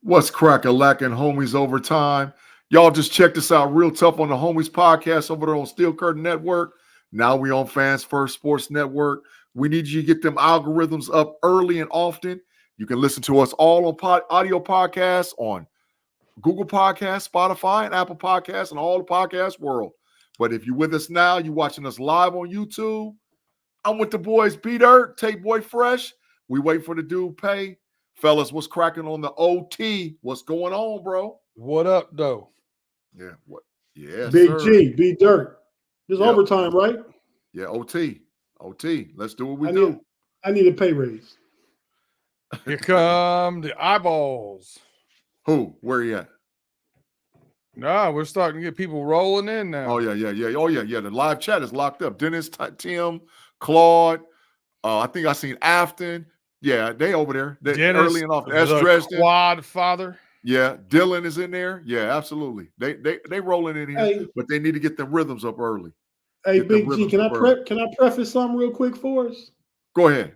What's crack-a-lackin', homies overtime? Y'all just check this out real tough on the Homies podcast over there on Steel Curtain Network. Now we on Fans First Sports Network. We need you to get them algorithms up early and often. You can listen to us all on audio podcasts on Google Podcasts, Spotify, and Apple Podcasts, and all the podcast world. But if you're with us now, you're watching us live on YouTube. I'm with the boys B-Dirt, Tate Boy Fresh. We wait for the dude Pay. Fellas, what's cracking on the OT? What's going on, bro? What up, though? Yeah, what? Yeah, Big sir. G, B-Dirt. This Yep. overtime, right? Yeah, OT. Let's do what we do. I need a pay raise. Here come the eyeballs. Who? Where you at? Nah, we're starting to get people rolling in now. Oh, yeah. Oh, yeah. The live chat is locked up. Dennis, Tim, Claude. I think I seen Afton. Yeah, they over there. They Dennis, early and often. That's the Dresden. Quad father. Yeah, Dylan is in there. Yeah, absolutely. They rolling in here, Hey. but they need to get them rhythms up early. Hey, Get the Big G, rhythms can up I preface something real quick for us? Go ahead.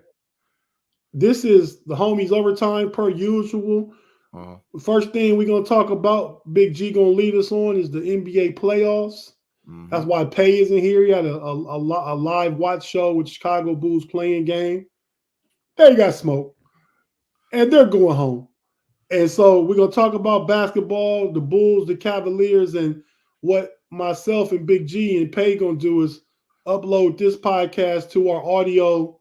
This is the homies overtime per usual. First thing we're gonna talk about, Big G gonna lead us on, is the NBA playoffs. That's why Pay isn't here. He had a live watch show with Chicago Bulls playing game. They got smoked, and they're going home. And so we're gonna talk about basketball, the Bulls, the Cavaliers, and what myself and Big G and Pay gonna do is upload this podcast to our audio.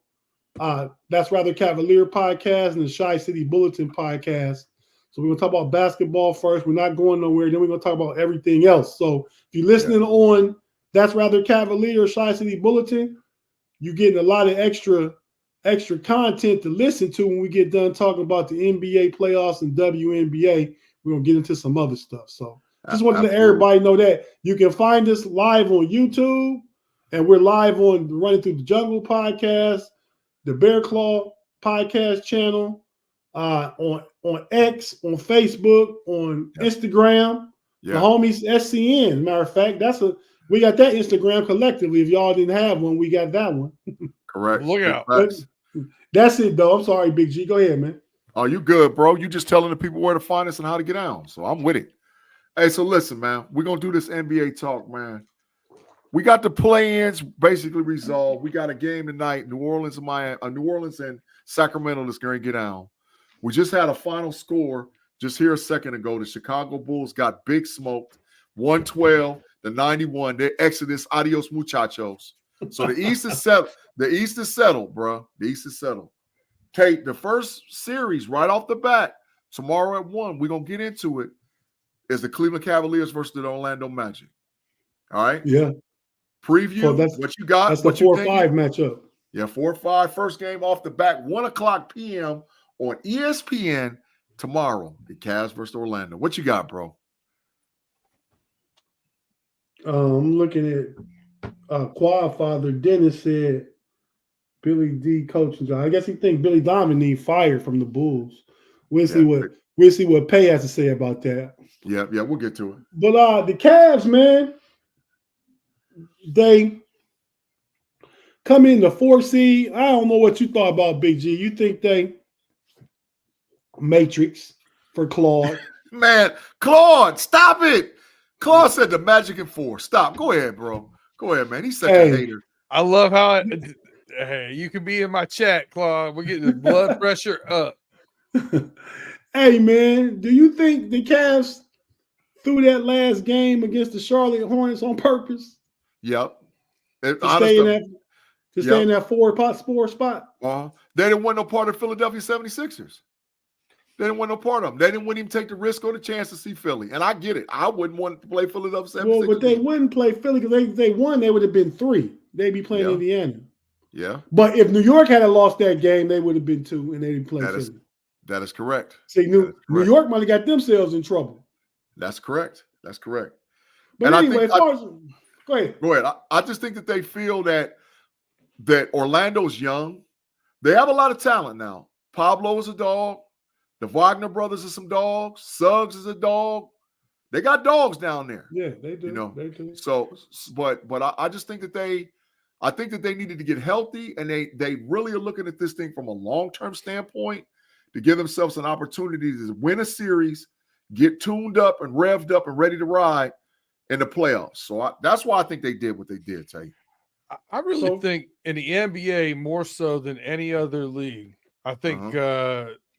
That's rather Cavalier podcast and the Shy City Bulletin podcast. So we're gonna talk about basketball first. We're not going nowhere. Then we're gonna talk about everything else. So if you're listening on That's Rather Cavalier, Shy City Bulletin, you're getting a lot of extra content to listen to when we get done talking about the NBA playoffs and WNBA. We're gonna get into some other stuff. So just want to let everybody know that you can find us live on YouTube, and we're live on the Running Through the Jungle podcast, the Bear Claw podcast channel, on X, on Facebook, on Instagram. The homies SCN. Matter of fact, we got that Instagram collectively. If y'all didn't have one, we got that one. Correct. Look out. That's it, though. I'm sorry, Big G. Go ahead, man. Oh, you good, bro. You just telling the people where to find us and how to get on. So I'm with it. Hey, so listen, man. We're going to do this NBA talk, man. We got the play-ins basically resolved. We got a game tonight, New Orleans and Sacramento that's going to get on. We just had a final score just here a second ago. The Chicago Bulls got big smoked, 112-91. They Exodus, adios muchachos. So the East is settled. The East is settled, bro. The East is settled. Tate, the first series right off the bat, tomorrow at 1, we're going to get into it, is the Cleveland Cavaliers versus the Orlando Magic. All right? Yeah. Preview, what you got. That's the 4-5 matchup. Yeah, 4-5. First game off the bat, 1 o'clock p.m. on ESPN tomorrow. The Cavs versus Orlando. What you got, bro? I'm looking at Quad Father. Dennis said Billy D coaching job. I guess he thinks Billy Donovan need fired from the Bulls. We'll see what Pay has to say about that. Yeah, we'll get to it. But the Cavs, man, they come in the 4 seed. I don't know what you thought about Big G. You think they Matrix for Claude? Man, Claude, stop it. Claude said the Magic in 4. Stop. Go ahead, bro. Go ahead, man. He's such a hater. I love how hey, you can be in my chat, Claude. We're getting the blood pressure up. Hey, man, do you think the Cavs threw that last game against the Charlotte Hornets on purpose? Yep. To stay in that 4 spot? They didn't want no part of Philadelphia 76ers. They didn't want no part of them. They didn't want to even take the risk or the chance to see Philly. And I get it. I wouldn't want to play Philadelphia 76ers. Well, but they wouldn't play Philly because they won. They would have been 3. They'd be playing Indiana. Yeah. But if New York had lost that game, they would have been 2, and they didn't play Philly. That is correct. See, New York might have got themselves in trouble. That's correct. But and anyway, go ahead. Go ahead. I just think that they feel that Orlando's young. They have a lot of talent now. Pablo is a dog. The Wagner brothers are some dogs. Suggs is a dog. They got dogs down there. Yeah, they do. You know, they do. So, but I just think that they needed to get healthy, and they really are looking at this thing from a long-term standpoint. to give themselves an opportunity to win a series, get tuned up and revved up and ready to ride in the playoffs. So that's why I think they did what they did, Tate. I really think in the NBA more so than any other league. I think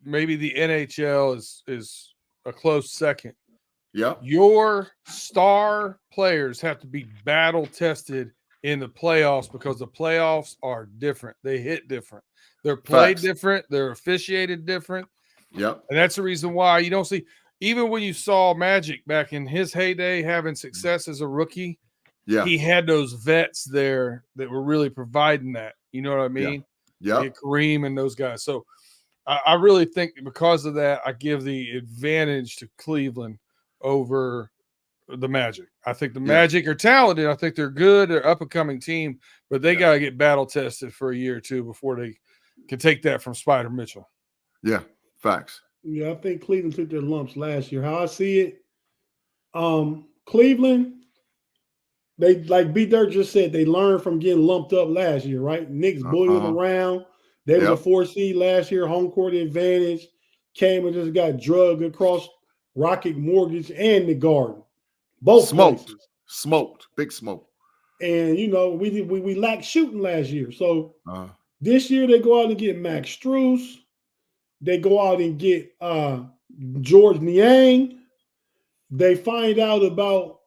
maybe the NHL is a close second. Yeah. Your star players have to be battle tested in the playoffs because the playoffs are different. They hit different. They're played different. They're officiated different. Yep. And that's the reason why you don't see, even when you saw Magic back in his heyday having success as a rookie, he had those vets there that were really providing that. You know what I mean? Yeah. Kareem and those guys. So I really think because of that, I give the advantage to Cleveland over the Magic. I think the Magic are talented. I think they're good. They're up and coming team, but they got to get battle tested for a year or two before they can take that from Spider Mitchell. Yeah, facts. Yeah, I think Cleveland took their lumps last year. How I see it, Cleveland, they, like B Dirt just said, they learned from getting lumped up last year, right? Knicks bullied them around. They was a 4 seed last year, home court advantage. Came and just got drugged across Rocket Mortgage and the Garden. Both places. Smoked. Big smoke. And, you know, we lacked shooting last year. So this year they go out and get Max Strus. They go out and get George Niang. They find out about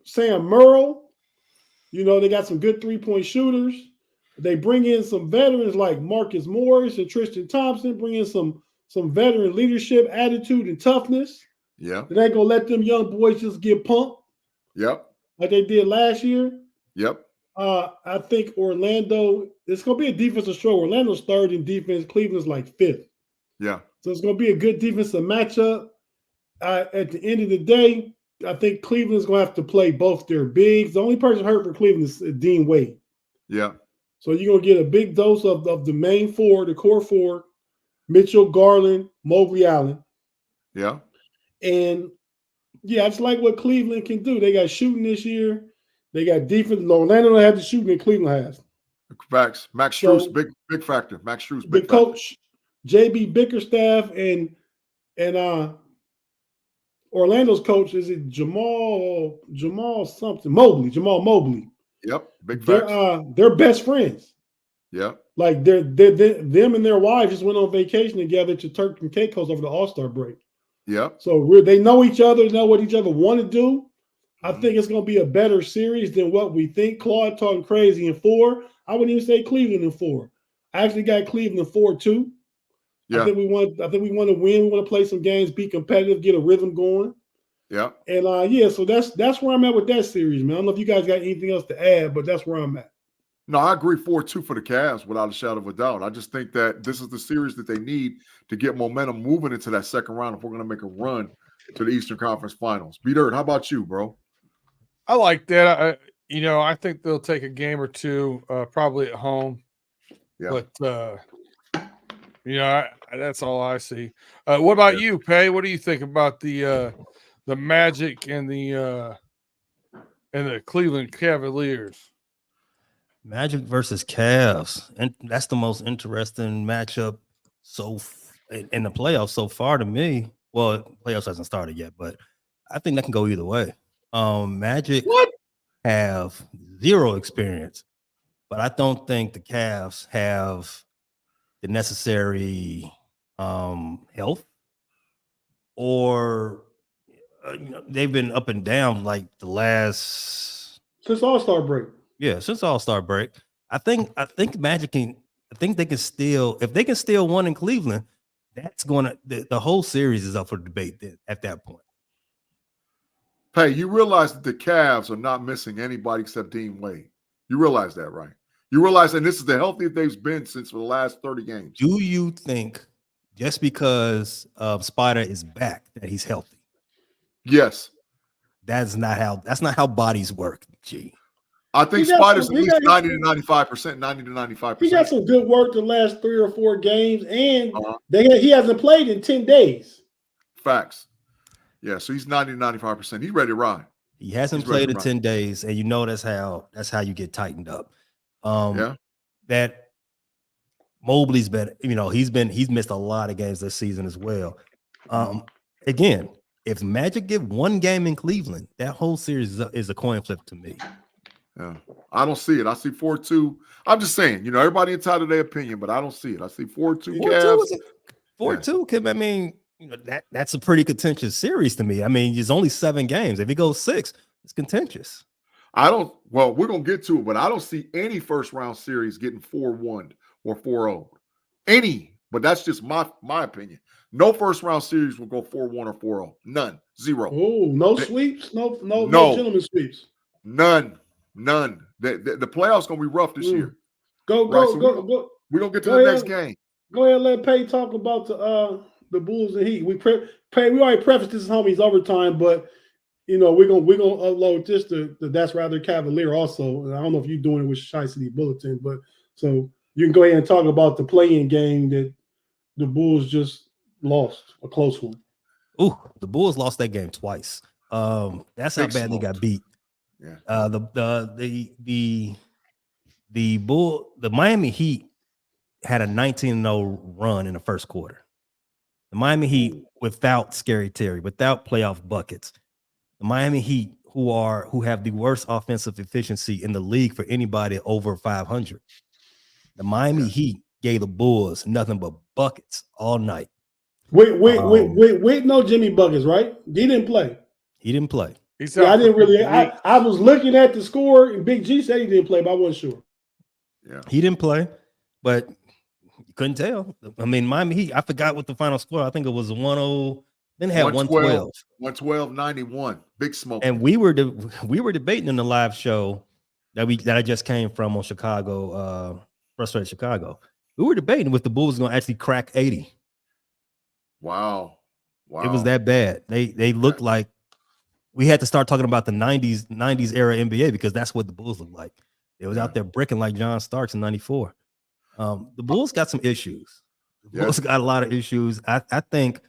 Sam Merrill. You know, they got some good three-point shooters. They bring in some veterans like Marcus Morris and Tristan Thompson, bring in some veteran leadership, attitude, and toughness. Yeah. They ain't going to let them young boys just get pumped. Yep. Like they did last year. Yep. I think Orlando, it's going to be a defensive show. Orlando's third in defense. Cleveland's like fifth. Yeah. So it's going to be a good defensive matchup. At the end of the day, I think Cleveland's going to have to play both their bigs. The only person hurt for Cleveland is Dean Wade. Yeah. So you're going to get a big dose of the main four, the core four, Mitchell, Garland, Mobley, Allen. Yeah. And, yeah, it's like what Cleveland can do. They got shooting this year. They got defense. Orlando don't have the shooting that Cleveland has. Facts. Max Strus, big factor. Max Strus, big factor. The coach, JB Bickerstaff, and Orlando's coach, is it Jamal Mobley. Yep, big facts. They're best friends. Yep. Like them and their wives just went on vacation together to Turks and Caicos over the All-Star break. Yep. So they know each other, know what each other want to do. I think it's going to be a better series than what we think. Claude talking crazy in 4. I wouldn't even say Cleveland in 4. I actually got Cleveland in 4-2. Yeah. I think we want to win. We want to play some games, be competitive, get a rhythm going. Yeah. And so that's where I'm at with that series, man. I don't know if you guys got anything else to add, but that's where I'm at. No, I agree 4-2 for the Cavs without a shadow of a doubt. I just think that this is the series that they need to get momentum moving into that second round if we're going to make a run to the Eastern Conference Finals. B-Dirt, how about you, bro? I like that. I think they'll take a game or two, probably at home. Yeah. But that's all I see. What about you, Pay? What do you think about the Magic and the Cleveland Cavaliers? Magic versus Cavs, and that's the most interesting matchup in the playoffs so far to me. Well, playoffs hasn't started yet, but I think that can go either way. Magic have zero experience, but I don't think the Cavs have the necessary health, or they've been up and down like the last since All-Star break. Yeah, since All-Star break. I think Magic can. I think they can still, if they can steal one in Cleveland, that's going to the whole series is up for debate at that point. Hey, you realize that the Cavs are not missing anybody except Dean Wade. You realize that, right? You realize that this is the healthiest they've been since for the last 30 games. Do you think just because Spider is back that he's healthy? Yes. That's not how bodies work, G. I think Spider's at least 90 to 95%. He got some good work the last 3 or 4 games, and he hasn't played in 10 days. Facts. Yeah, so he's 90 to 95%. He's ready to ride. He hasn't played in 10 days, and that's how you get tightened up. That Mobley's been, he's missed a lot of games this season as well. Again, if Magic give one game in Cleveland, that whole series is a coin flip to me. Yeah, I don't see it. I see 4-2. I'm just saying, everybody entitled to their opinion, but I don't see it. I see 4-2 Cavs. 4-2. That's a pretty contentious series to me. It's only 7 games. If it goes 6, it's contentious. Well, we're going to get to it, but I don't see any first round series getting 4-1 or 4-0. Any, but that's just my opinion. No first round series will go 4-1 or 4-0. None. 0. Oh, no sweeps? No gentleman sweeps. None. The playoffs going to be rough this year. Go. We're going to get to the next game. Go ahead and let Pay talk about the Bulls and Heat. We already prefaced this homies overtime, but we're gonna upload this to That's Rather Cavalier also. And I don't know if you're doing it with Shy City Bulletin, but so you can go ahead and talk about the play-in game that the Bulls just lost, a close one. Ooh, the Bulls lost that game twice. That's how bad they got beat. Yeah. The Miami Heat had a 19-0 run in the first quarter. The Miami Heat, without Scary Terry, without playoff buckets, the Miami Heat, who have the worst offensive efficiency in the league for anybody over 500. The Miami Heat gave the Bulls nothing but buckets all night. Wait, no Jimmy Buckets, right? He didn't play. I didn't really. I was looking at the score, and Big G said he didn't play, but I wasn't sure. Yeah, he didn't play, but you couldn't tell. Miami Heat, I forgot what the final score. I think it was 1-0. Then had 112. 112-91. Big smoke. And we were debating in the live show that I just came from on Chicago, Frustrated Chicago. We were debating if the Bulls going to actually crack 80. Wow. It was that bad. They looked like we had to start talking about the 90s era NBA because that's what the Bulls looked like. They was out there bricking like John Starks in 94. The Bulls got some issues. The Bulls got a lot of issues. I think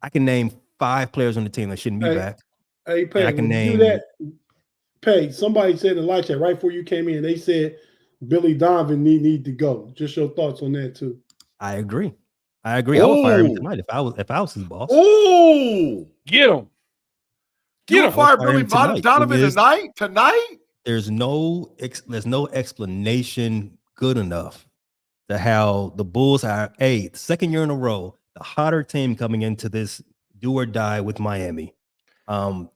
I can name 5 players on the team that shouldn't be back. Hey, Pay, I can name that. Pay, somebody said in the live chat right before you came in, they said Billy Donovan need to go. Just your thoughts on that too. I agree. I would fire him tonight if I was his boss. Oh, get him. Get him. Fire Billy Donovan tonight. There's no explanation good enough to how the Bulls are the second year in a row, the hotter team coming into this do or die with Miami. You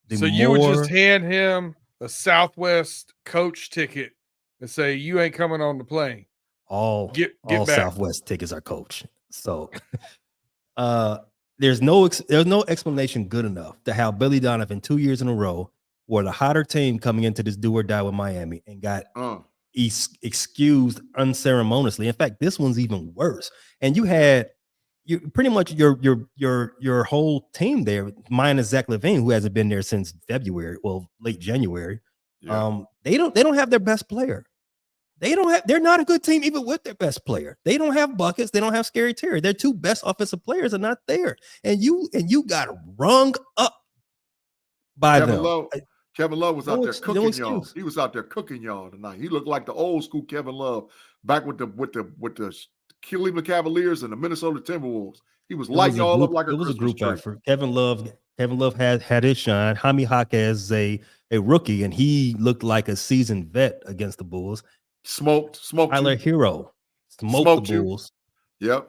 would just hand him a Southwest coach ticket and say, you ain't coming on the plane. All back. Southwest tickets are coach. So there's no explanation good enough to how Billy Donovan 2 years in a row were the hotter team coming into this do or die with Miami and got excused unceremoniously. In fact, this one's even worse. And you had pretty much your whole team there, minus Zach LaVine, who hasn't been there since February, late January. Yeah. They don't have their best player. They're not a good team even with their best player. They don't have buckets. They don't have Scary Terry. Their 2 best offensive players are not there. And you got rung up by them. Kevin Love was out there cooking y'all. He was out there cooking y'all tonight. He looked like the old school Kevin Love back with the Cleveland Cavaliers and the Minnesota Timberwolves. He was lighting y'all up like a Christmas tree. Effort. Kevin Love had his shine. Jaime Jaquez a rookie, and he looked like a seasoned vet against the Bulls. Smoked Tyler Hero smoked the Bulls. Yep.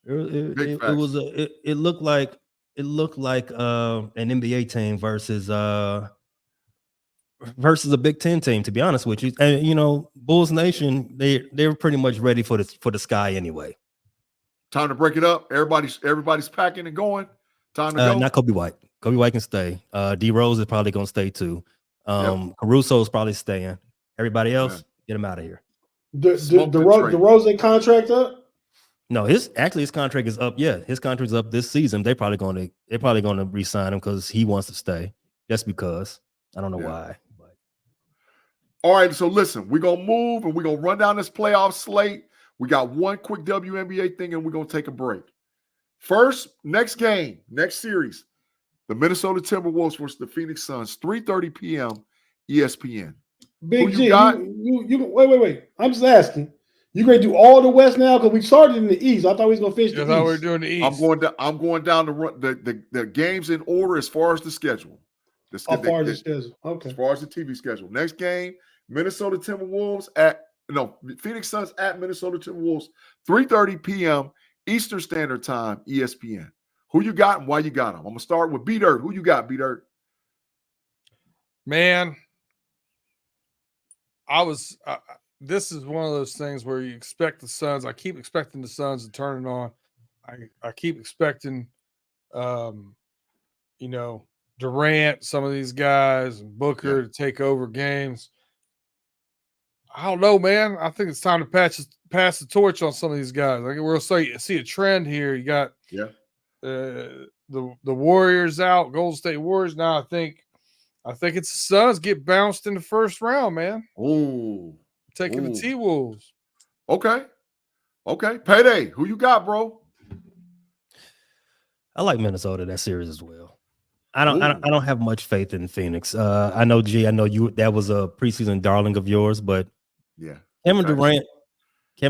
It looked like an NBA team versus a Big Ten team, to be honest with you. And Bulls Nation, they're pretty much ready for the sky anyway. Time to break it up. Everybody's packing and going. Time to go. Not Kobe White. Kobe White can stay. D Rose is probably gonna stay too. Caruso is probably staying. Everybody else, get him out of here. The Rose contract up? No, his contract is up. Yeah, his contract's up this season. They're probably gonna re-sign him because he wants to stay. Just because. I don't know why. But all right, so listen, we're gonna move and we're gonna run down this playoff slate. We got one quick WNBA thing, and we're gonna take a break. First, next series, the Minnesota Timberwolves versus the Phoenix Suns, 3:30 p.m. ESPN. Big G, you wait. I'm just asking. You going to do all the West now? Because we started in the East. I thought we was going to finish I the thought we were East. doing the East. I'm going down the games in order as far as the schedule. As far as the schedule. Okay. As far as the TV schedule. Next game, Minnesota Timberwolves Phoenix Suns at Minnesota Timberwolves, 3:30 p.m. Eastern Standard Time, ESPN. Who you got and why you got them? I'm going to start with B-Dirt. Who you got, B-Dirt? Man, this is one of those things where you expect the Suns. I keep expecting the Suns to turn it on. I keep expecting, Durant, some of these guys, and Booker to take over games. I don't know, man. I think it's time to pass the torch on some of these guys. I think we'll see a trend here. You got the Warriors out, Golden State Warriors. Now I think it's the Suns get bounced in the first round, man. Ooh. Taking the T-Wolves. Okay. Payday. Who you got, bro? I like Minnesota that series as well. I don't have much faith in Phoenix. I know you that was a preseason darling of yours, but yeah, Kevin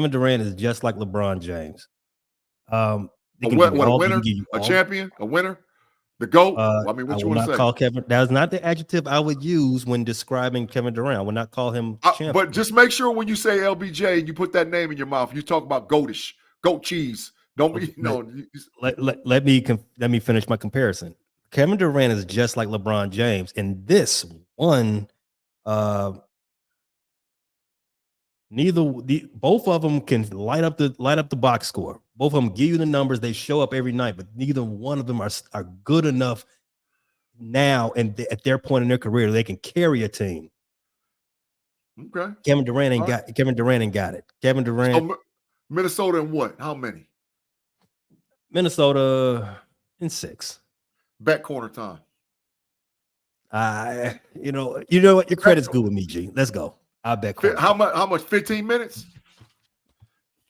Durant is just like LeBron James. A winner, a champion, a winner, the GOAT. What you want to say? Call Kevin. That is not the adjective I would use when describing Kevin Durant. I would not call him champion. But just make sure when you say LBJ and you put that name in your mouth, you talk about goatish, goat cheese. Don't be Let me finish my comparison. Kevin Durant is just like LeBron James, and this one, both of them can light up the box score. Both of them give you the numbers. They show up every night, but neither one of them are good enough now and at their point in their career they can carry a team. Okay. Kevin Durant ain't got it. Kevin Durant. So Minnesota in what? How many? Minnesota in 6. Bet corner time. You know what? Your credit's good with me, G. Let's go. I bet corner. How much? 15 minutes?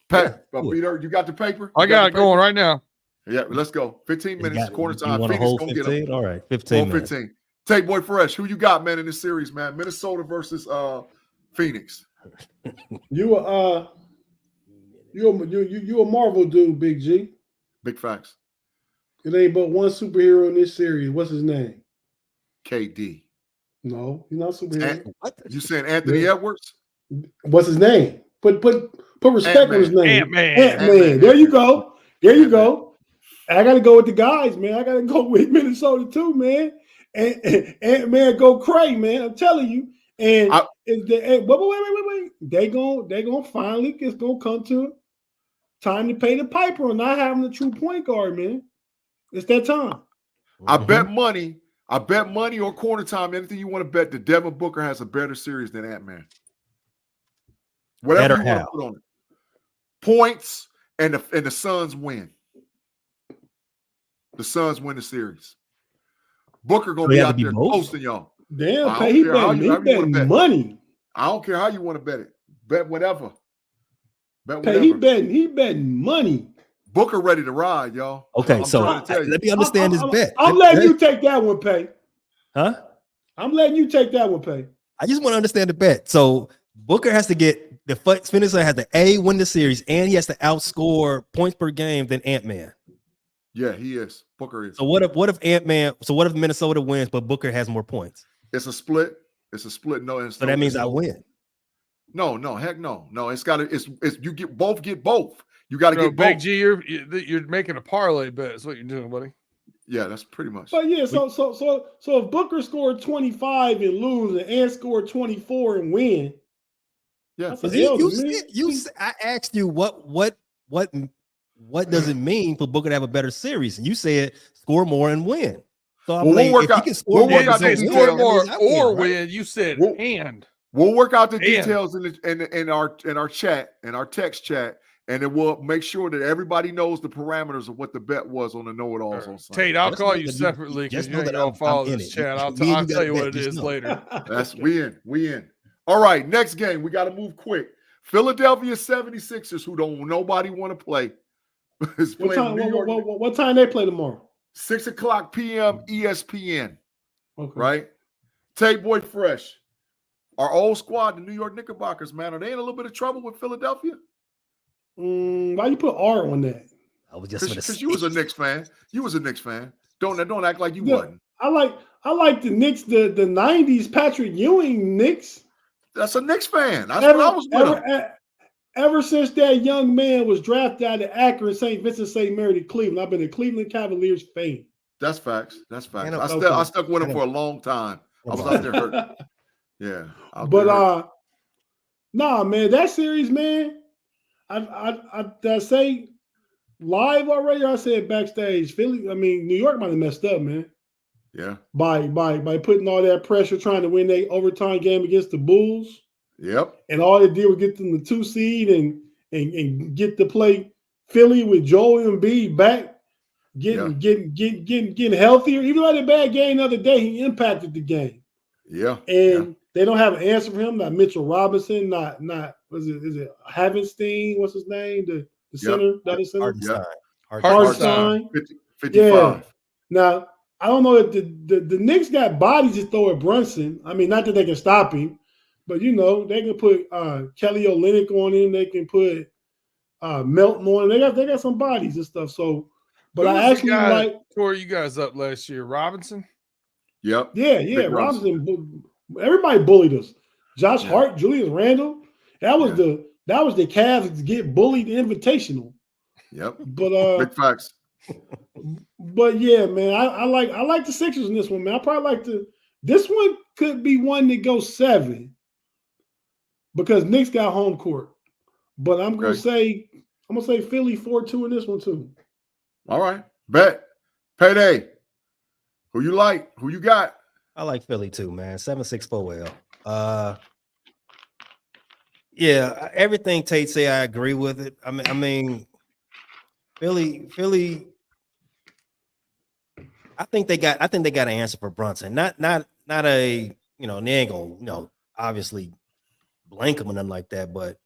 Peter, you got the paper? I got it going right now. Yeah, let's go. 15 minutes, corner time. Phoenix gonna 15? Get them. All right, 15. 15. Tate Boy Fresh, who you got, man, in this series, man? Minnesota versus Phoenix. You a Marvel dude, Big G. Big facts. It ain't but one superhero in this series. What's his name? KD. No, he's not a superhero. You saying Anthony Edwards? What's his name? Put respect on his name. Ant-Man. There you go. I got to go with the guys, man. I got to go with Minnesota too, man. And Ant-Man go cray, man. I'm telling you. And wait. They gonna finally it's gonna come to time to pay the piper on not having a true point guard, man. It's that time. I bet money or corner time, anything you want to bet that Devin Booker has a better series than Ant-Man. Whatever you want to put on it. Points and the Suns win. The Suns win the series. Booker gonna be out there toasting y'all. Damn, he betting money. I don't care how you want to bet it. Bet whatever. He betting money. Booker ready to ride, y'all. Okay, so let me understand this bet. I'm letting you take that one, Pay. Huh? I'm letting you take that one, Pay. I just want to understand the bet. So Booker has to get Phoenix has to win the series, and he has to outscore points per game than Ant-Man. Yeah, he is. Booker is. So what if Minnesota wins, but Booker has more points? It's a split. No, so that means I win. No, heck no. No, it's you get both. You got to get both. Big G, you're making a parlay bet. Is what you're doing, buddy. Yeah, that's pretty much. But yeah, so if Booker scored 25 and lose, and Ant scored 24 and win. Yeah, I asked you what does it mean for Booker to have a better series? And you said score more and win. So I'm we'll work out. Score more or win. You said and. We'll work out the details in our chat, in our text chat, and then we'll make sure that everybody knows the parameters of what the bet was on the know-it-alls on Sunday. Tate, I'll call you separately because you ain't gonna follow this chat. I'll tell you what it is later. We in. All right, next game. We got to move quick. Philadelphia 76ers, who nobody want to play. What time they play tomorrow? 6:00 p.m. ESPN. Okay. Right? Tate Boy Fresh. Our old squad, the New York Knickerbockers, man, are they in a little bit of trouble with Philadelphia? Why you put R on that? I was just going to Because say. you was a Knicks fan. You was a Knicks fan. Don't act like you Yeah, wasn't. I like the Knicks, the 90s Patrick Ewing Knicks. That's a Knicks fan. That's what I was with him. Ever since that young man was drafted out of Akron, St. Vincent, St. Mary to Cleveland, I've been a Cleveland Cavaliers fan. That's facts. That's facts. And I stuck with him for a long time. I was out there hurt. Yeah. But nah, man, that series, man, I say live already, or I said backstage. Philly, I mean, New York might have messed up, man. Yeah. By putting all that pressure trying to win their overtime game against the Bulls. Yep. And all they did was get them the 2 seed and get to play Philly with Joel Embiid back, getting healthier. Even though he had a bad game the other day, he impacted the game. Yeah. And they don't have an answer for him. Not Mitchell Robinson, not is it Havenstein? What's his name? The center, the other center. Hartenstein. 55. Yeah. Now I don't know if the Knicks got bodies to throw at Brunson. I mean, not that they can stop him. But, you know, they can put Kelly Olynyk on him. They can put Melton on him. They got some bodies and stuff. So, but I actually like tore you guys up last year, Robinson. Yep. Yeah. Robinson. Everybody bullied us. Josh Hart, Julius Randle. That was the Cavs get bullied invitational. Yep. But big facts. But yeah, man, I like the Sixers in this one, man. I probably like this one could be one that goes 7. Because Knicks got home court. But I'm gonna say Philly 4-2 in this one too. All right. Bet. Payday. Who you like? Who you got? I like Philly too, man. 7-6-4L. Yeah, everything Tate say, I agree with it. I mean, Philly. I think they got an answer for Brunson. Not a, you know, they ain't gonna, you know, obviously blank him or nothing like that. But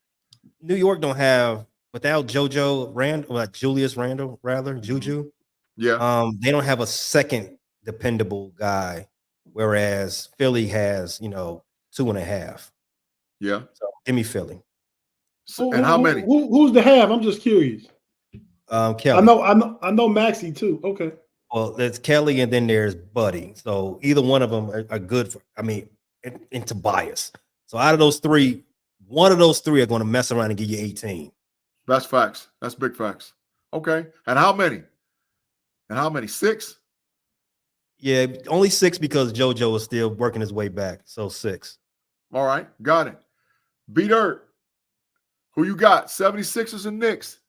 New York don't have, without Julius Randle, rather, Juju. Yeah. They don't have a second dependable guy, whereas Philly has, you know, 2.5. Yeah. So give me Philly. And how many? Who's the half? I'm just curious. Kelly. I know Maxey too. Okay. Well, there's Kelly and then there's Buddy. So either one of them are good for, I mean, and Tobias. So out of those 3, one of those 3 are going to mess around and give you 18. That's facts. That's big facts. Okay. And how many? 6? Yeah, only 6 because JoJo is still working his way back. So 6. All right. Got it. B-Dirt. Who you got? 76ers and Knicks.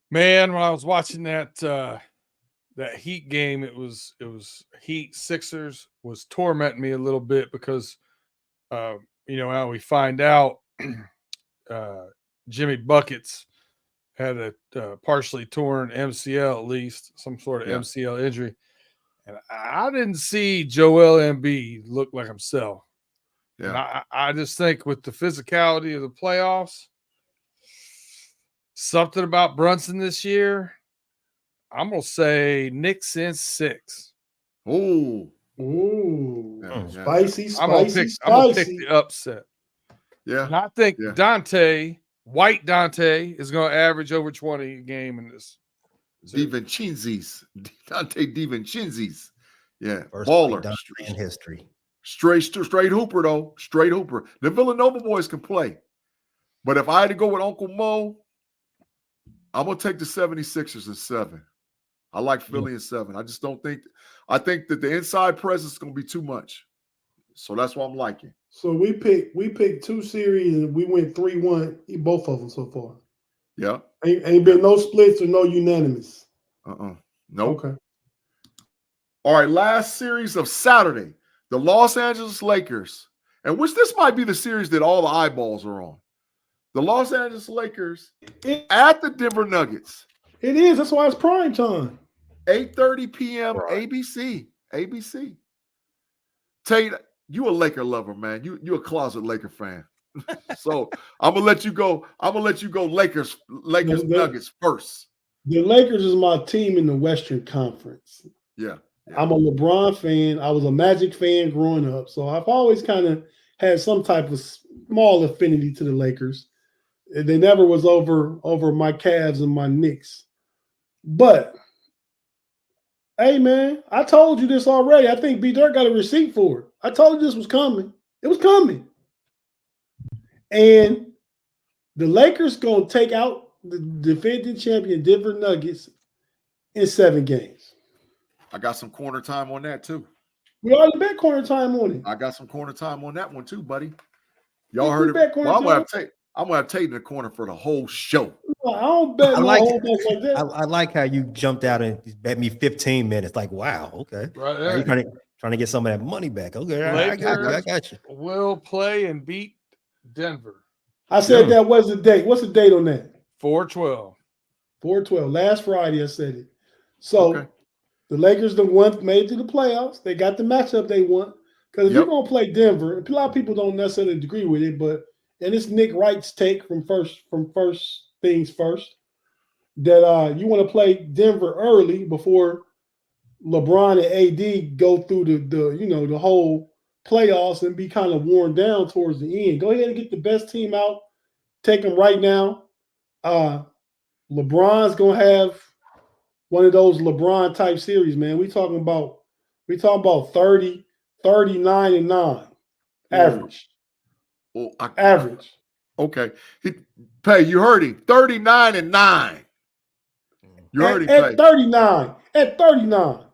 Man, when I was watching that Heat game, it was Heat Sixers was tormenting me a little bit because you know how we find out Jimmy Buckets had a partially torn MCL, at least some sort of MCL injury, and I didn't see Joel Embiid look like himself. Yeah, and I just think with the physicality of the playoffs, something about Brunson this year. I'm gonna say Knicks in 6. Ooh, spicy. I'm gonna pick the upset. Yeah, and I think White Dante is gonna average over 20 a game in this. DiVincenzi's. Dante DiVincenzi's. Yeah, first baller in history. Straight hooper though. Straight hooper. The Villanova boys can play, but if I had to go with Uncle Mo, I'm gonna take the 76ers in 7. I like Philly in 7. I just don't think. I think that the inside presence is going to be too much. So that's what I'm liking. So we picked 2 series and we went 3-1, both of them so far. Yeah. Ain't been no splits or no unanimous. Nope. Okay. All right. Last series of Saturday, the Los Angeles Lakers, and which this might be the series that all the eyeballs are on. The Los Angeles Lakers at the Denver Nuggets. It is. That's why it's prime time. 8:30 p.m. Right. ABC. Tate, you a Laker lover, man. You a closet Laker fan. So I'm gonna let you go. Lakers Nuggets first. The Lakers is my team in the Western Conference. Yeah. I'm a LeBron fan. I was a Magic fan growing up, so I've always kind of had some type of small affinity to the Lakers. They never was over my Cavs and my Knicks. But hey, man, I told you this already. I think B Dirt got a receipt for it. I told you this was coming. It was coming. And the Lakers gonna take out the defending champion Denver Nuggets in 7 games. I got some corner time on that too. We already bet corner time on it. I got some corner time on that one too, buddy. Y'all heard it. Well, I'm gonna have Tate in the corner for the whole show. I don't bet no whole bunch like that. I like how you jumped out and bet me 15 minutes. Like, wow, okay. Right there. You trying to get some of that money back. Okay, I got you. Will play and beat Denver. I said that was the date. What's the date on that? 4/12. 4/12. Last Friday I said it. So the Lakers made it to the playoffs. They got the matchup they want. Because if you're gonna play Denver, a lot of people don't necessarily agree with it, but and it's Nick Wright's take from first things first, that you want to play Denver early before LeBron and AD go through the whole playoffs and be kind of worn down towards the end. Go ahead and get the best team out. Take them right now. LeBron's gonna have one of those LeBron type series, man. We talking about 30, 39 and 9 average. Average. Okay. Pay, you heard him. 39 and 9. You heard him. At 39. At 39.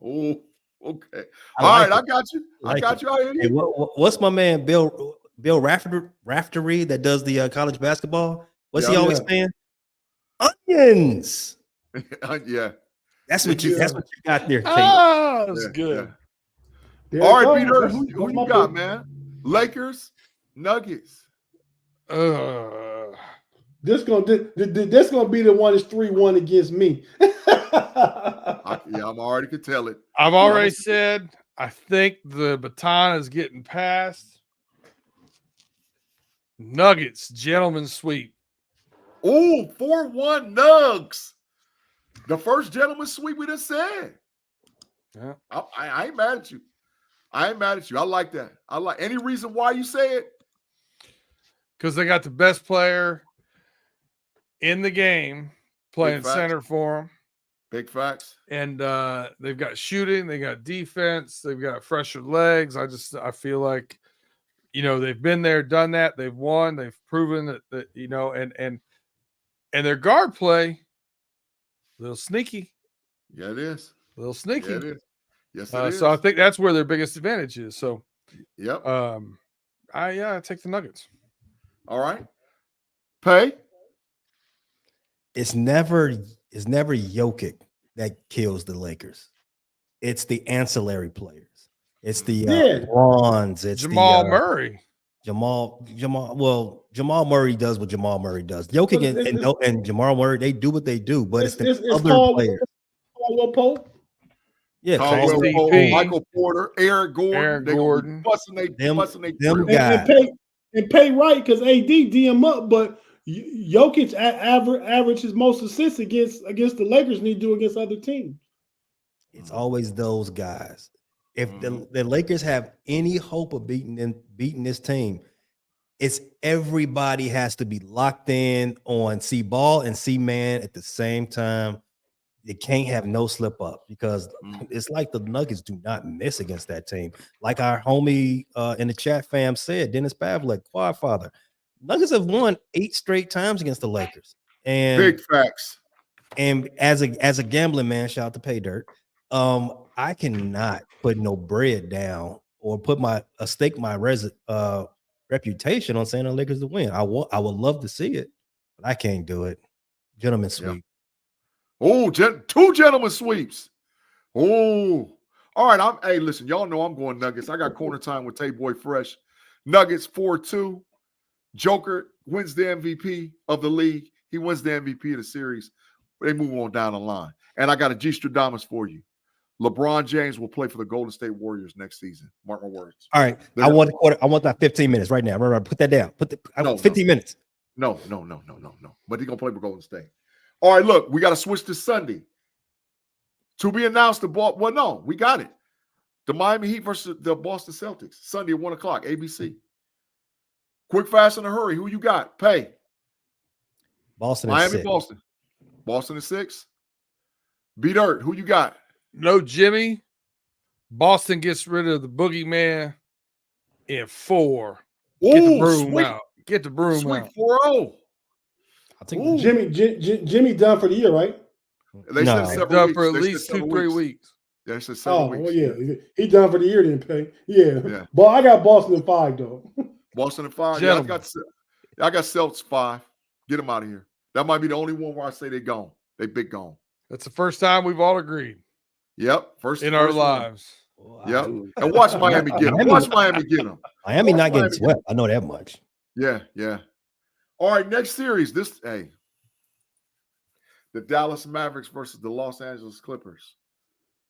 Oh, okay. All right, I got you. I got you. Hey, what's my man Bill Raftery that does the college basketball? What's he always saying? Onions. Yeah. That's what you got there. Oh, that's good. Yeah. All right, Peter, who you got, man? Lakers, Nuggets. This gonna be the one that's 3-1 against me. I'm already could tell it. I've already said I think the baton is getting passed. Nuggets, gentlemen sweep. Oh, 4-1 Nugs. The first gentleman sweep we just said. Yeah. I ain't mad at you. I ain't mad at you. I like that. I like any reason why you say it. Because they got the best player in the game playing center for them. Big facts. And they've got shooting, they got defense, they've got fresher legs. I feel like, they've been there, done that, they've won, they've proven that and their guard play, a little sneaky. Yeah, it is. A little sneaky. Yeah, it is. Yes, it is. So I think that's where their biggest advantage is. So I take the Nuggets. All right. Pay. It's never Jokic that kills the Lakers. It's the ancillary players. It's the bronze. It's Jamal Murray. Jamal Murray does what Jamal Murray does. Jokic and Jamal Murray, they do what they do, but it's the other players. Caldwell Pope. Yeah, Caldwell Pope, Michael Porter, Eric Gordon. Them guys. And pay right because AD DM up, but Jokic average his most assists against the Lakers than he do against other teams. It's always those guys. If the Lakers have any hope of beating this team, it's everybody has to be locked in on C ball and C man at the same time. You can't have no slip up because it's like the Nuggets do not miss against that team. Like our homie in the chat fam said, Dennis Pavlik, Quad Father, Nuggets have won 8 straight times against the Lakers. And big facts. And as a gambling man, shout out to Pay Dirt. I cannot put no bread down or stake my reputation on saying the Lakers to win. I would love to see it, but I can't do it. Gentlemen sweep. Yeah. Oh, 2 gentlemen sweeps. Oh, all right. Hey, listen, y'all know I'm going Nuggets. I got corner time with Tay Boy Fresh. Nuggets 4-2. Joker wins the MVP of the league. He wins the MVP of the series. They move on down the line. And I got a G Stradamus for you. LeBron James will play for the Golden State Warriors next season. Mark my words. All right. I want that 15 minutes right now. Remember, put that down. 15 minutes. No. But he's going to play for Golden State. All right, look, we got to switch to Sunday. To be announced, we got it. The Miami Heat versus the Boston Celtics. Sunday at 1 o'clock, ABC. Quick, fast, in a hurry. Who you got? Pay. Boston. Miami, 6. Boston. Boston is 6. B-Dirt, who you got? No Jimmy. Boston gets rid of the boogeyman in 4. Get the Ooh, broom sweet. out. Get the broom Sweet out. 4-0. I think Ooh. Jimmy done for the year, right? They said No. several Done weeks. for at They said least several 2-3 weeks. Yeah, they said several Oh, weeks. well, yeah. He done for the year, didn't pay. Yeah. Yeah. But I got Boston in 5, though. Boston and 5. Gentlemen. Yeah, I got Celtics 5. Get them out of here. That might be the only one where I say they gone. They big gone. That's the first time we've all agreed Yep. First in our first one. lives. Yep. And watch Miami get them. Watch Miami get them. Miami Watch not getting Miami swept. I know that much. Yeah, yeah. All right, next series. The Dallas Mavericks versus the Los Angeles Clippers.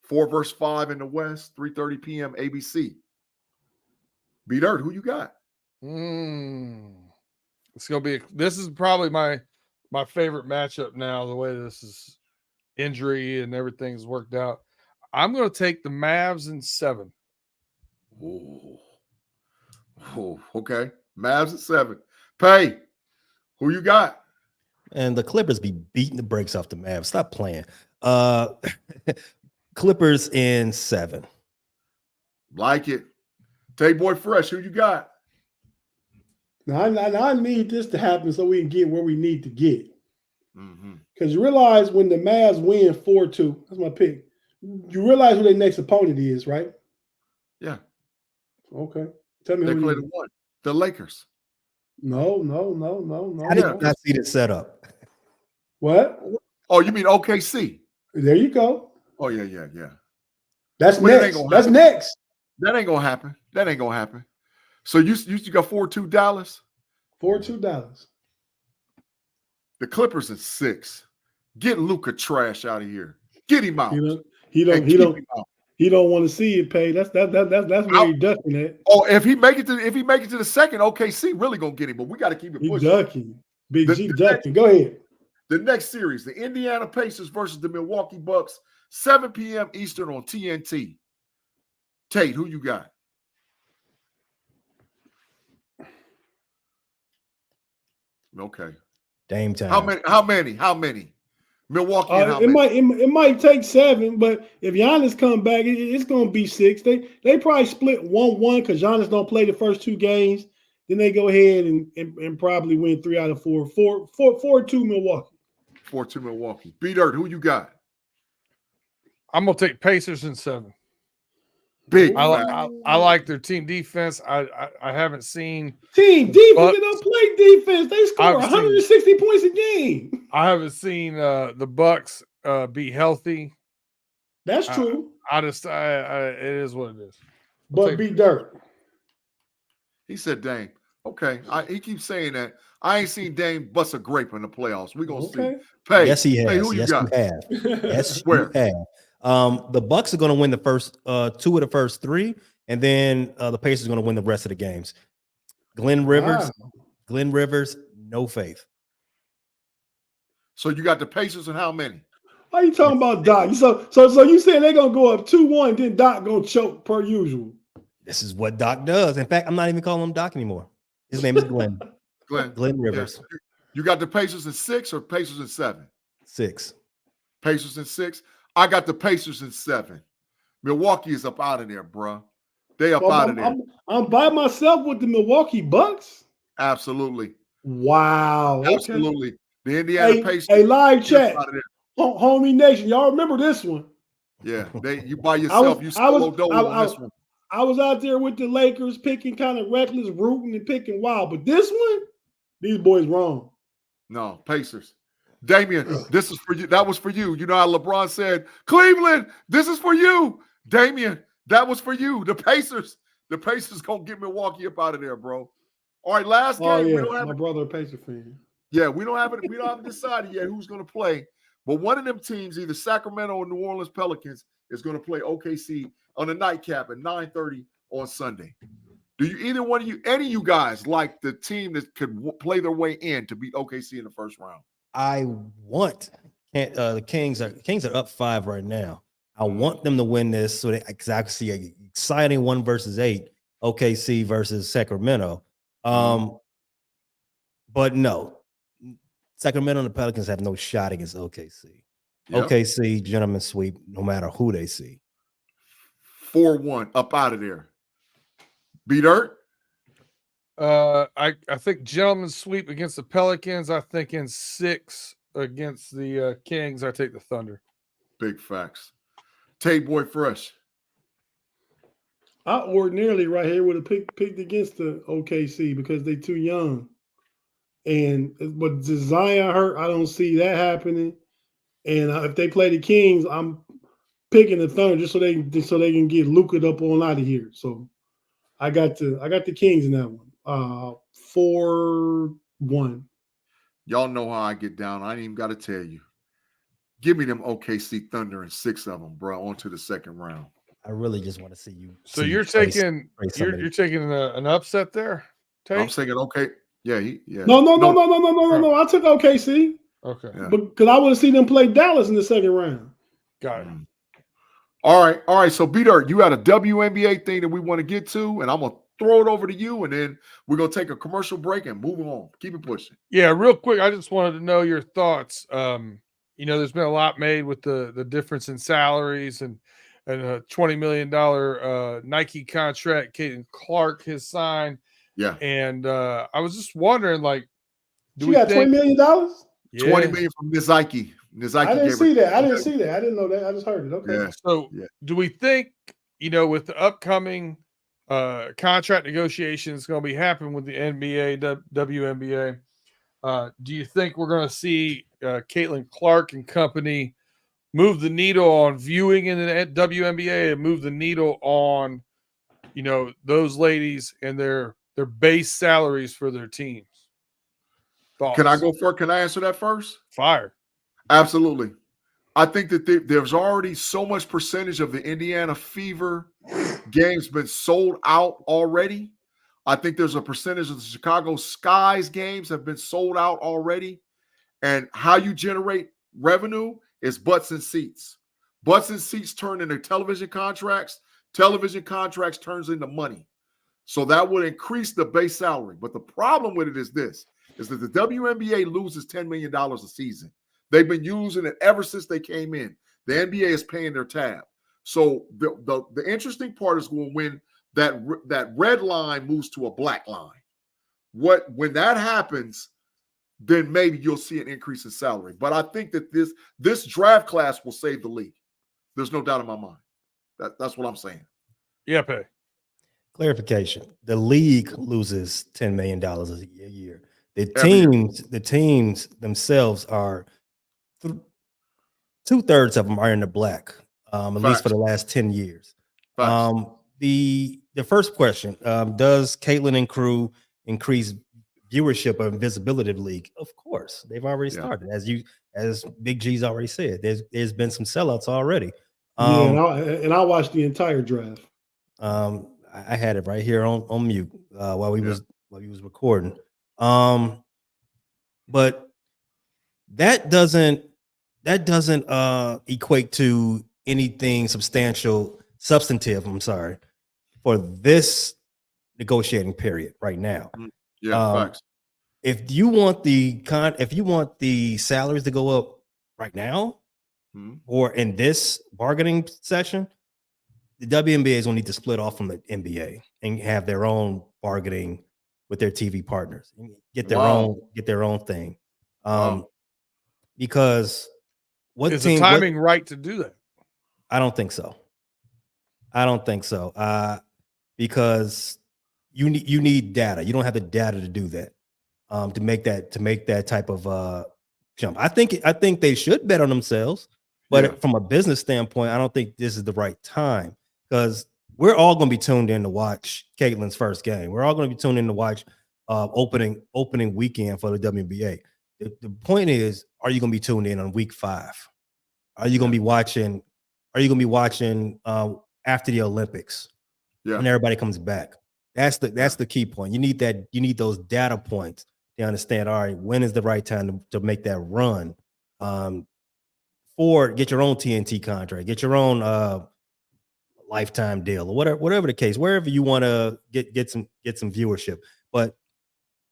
4 versus 5 in the West, 3:30 p.m. ABC. B-Dirt, who you got? It's gonna be. This is probably my favorite matchup now. The way this is injury and everything's worked out, I'm gonna take the Mavs in 7. Oh, okay. Mavs at 7. Pay. Who you got? And the Clippers be beating the brakes off the Mavs. Stop playing. Clippers in 7. Like it. Tate Boy Fresh, who you got? Now, I need this to happen so we can get where we need to get. Mm-hmm. Because you realize when the Mavs win 4-2, that's my pick. You realize who their next opponent is, right? Yeah. Okay. Tell me They who play it the is. one. The Lakers. No. How did Yeah. you not see the setup? What? Oh, you mean OKC? There you go. Oh, yeah. That's But it ain't next. gonna That's happen. next. That ain't gonna happen. So you got 4-2 Dallas. 4-2 Dallas. The Clippers at 6. Get Luka trash out of here. Get him out. He And don't keep him out. want to see it pay. That's where he ducking at. Oh, if he make it to the second, OKC really gonna get him. But we got to keep it He pushing. ducking. Big The- G the ducking. Go ahead. The next series, the Indiana Pacers versus the Milwaukee Bucks, 7 p.m. Eastern on TNT. Tate, who you got? Okay. Dame time. How many? Milwaukee and how It many? might take 7, but if Giannis come back, it's gonna be 6. They probably split 1-1 because Giannis don't play the first 2 games. Then they go ahead and probably win 3 out of 4. 4-2 Milwaukee. 4-2 Milwaukee. B-Dirt, who you got? I'm gonna take Pacers in 7. Big. I like their team defense. I haven't seen Team defense. Bucks. They don't play defense. They score I've seen- 160 points a game. I haven't seen the Bucks be healthy. That's true. It is what it is. But be dirt. He said Dame. Okay. He keeps saying that. I ain't seen Dame bust a grape in the playoffs. We're gonna see. Pay. Yes, he has. Hey, who you Yes, got? you have. Yes, Where? you have. The Bucks are going to win the first 2 of the first 3, and then the Pacers are going to win the rest of the games. Glenn Rivers, no faith. So you got the Pacers and how many? Why you talking about Doc? So you saying they're gonna go up 2-1, then Doc gonna choke per usual. This is what Doc does. In fact, I'm not even calling him Doc anymore. His name is Glenn. Glenn Rivers. Yeah. You got the Pacers in 6 or Pacers in 7? 6. Pacers in 6. I got the Pacers in 7. Milwaukee is up out of there, bro. They up out of there. I'm by myself with the Milwaukee Bucks. Absolutely. Wow. Okay. Absolutely. The Indiana Pacers. Hey, live chat. Out of there. Homie Nation. Y'all remember this one? Yeah. You by yourself. You solo dolo on this one. I was out there with the Lakers picking kind of reckless, rooting and picking wild. But this one, these boys wrong. No, Pacers. Damian, this is for you. That was for you. You know how LeBron said, Cleveland, this is for you. Damian, that was for you. The Pacers gonna get Milwaukee up out of there, bro. All right, last game. Yeah. We don't have My brother a Pacer fan. Yeah, we don't have it. We don't have decided yet who's gonna play. But one of them teams, either Sacramento or New Orleans Pelicans, is gonna play OKC on a nightcap at 9:30 on Sunday. Do you any of you guys like the team that could play their way in to beat OKC in the first round? I want the Kings are up 5 right now. I want them to win this so that I can see an exciting 1 versus 8 OKC versus Sacramento. But no, Sacramento and the Pelicans have no shot against OKC. Yep. OKC, gentlemen sweep, no matter who they see. 4-1, up out of there. B-Dirt? I think gentlemen sweep against the Pelicans. I think in 6 against the Kings. I take the Thunder. Big facts. Tate Boy Fresh. I ordinarily right here would have picked against the OKC because they're too young. But Zion hurt, I don't see that happening. And if they play the Kings, I'm picking the Thunder just so they can get Luka up on out of here. So I got the Kings in that one. 4-1. Y'all know how I get down. I ain't even got to tell you. Give me them OKC Thunder and 6 of them, bro, on to the second round. I really just want to see you. So you're taking an upset there, Tate? I'm thinking, okay, yeah. No. I took OKC. Okay. Yeah. Because I want to see them play Dallas in the second round. Got it. All right. So, B-Dirt, you had a WNBA thing that we want to get to, and I'm going to throw it over to you, and then we're going to take a commercial break and move on. Keep it pushing. Yeah, real quick, I just wanted to know your thoughts. There's been a lot made with the difference in salaries and a $20 million Nike contract Caitlin Clark has signed. Yeah. And I was just wondering, She got $20 million? Yeah. $20 million from Nizaki. I didn't see that. I didn't know that. I just heard it. Okay. Yeah. So do we think, with the upcoming contract negotiations going to be happening with the NBA, WNBA, do you think we're going to see Caitlin Clark and company move the needle on viewing in the WNBA and move the needle on, those ladies and their base salaries for their teams? Thoughts? Can I go first? Can I answer that first? Fire. Absolutely. I think that there's already so much percentage of the Indiana Fever games been sold out already. I think there's a percentage of the Chicago Skies games have been sold out already. And how you generate revenue is butts and seats. Butts and seats turn into television contracts. Television contracts turns into money. So that would increase the base salary. But the problem with it is this, is that the WNBA loses $10 million a season. They've been using it ever since they came in. The NBA is paying their tab. So the interesting part is when that red line moves to a black line. When that happens, then maybe you'll see an increase in salary. But I think that this draft class will save the league. There's no doubt in my mind. That's what I'm saying. Yeah, Pay. Clarification: the league loses $10 million a year. The teams themselves are 2/3 of them are in the black, at least for the last 10 years. The first question: does Caitlin and crew increase viewership and visibility of the league? Of course, they've already started. As Big G's already said, there's been some sellouts already. And I watched the entire draft. I had it right here on mute while we was recording. But that doesn't equate to anything substantive. I'm sorry, for this negotiating period right now. Facts. If you want the salaries to go up right now, or in this bargaining session, the WNBA is going to need to split off from the NBA and have their own bargaining with their TV partners and get their own thing. Because is the timing right to do that? I don't think so. Because you need data. You don't have the data to do that. To make that type of jump. I think they should bet on themselves, but from a business standpoint, I don't think this is the right time, because we're all going to be tuned in to watch Caitlin's first game. We're all going to be tuned in to watch opening weekend for the WNBA. The point is, are you going to be tuned in on week 5? Are you going to be watching? Are you going to be watching after the Olympics when everybody comes back? That's the key point. You need that. You need those data points to understand. All right, when is the right time to make that run? Or get your own TNT contract, get your own lifetime deal, or whatever the case. Wherever you want to get some viewership, but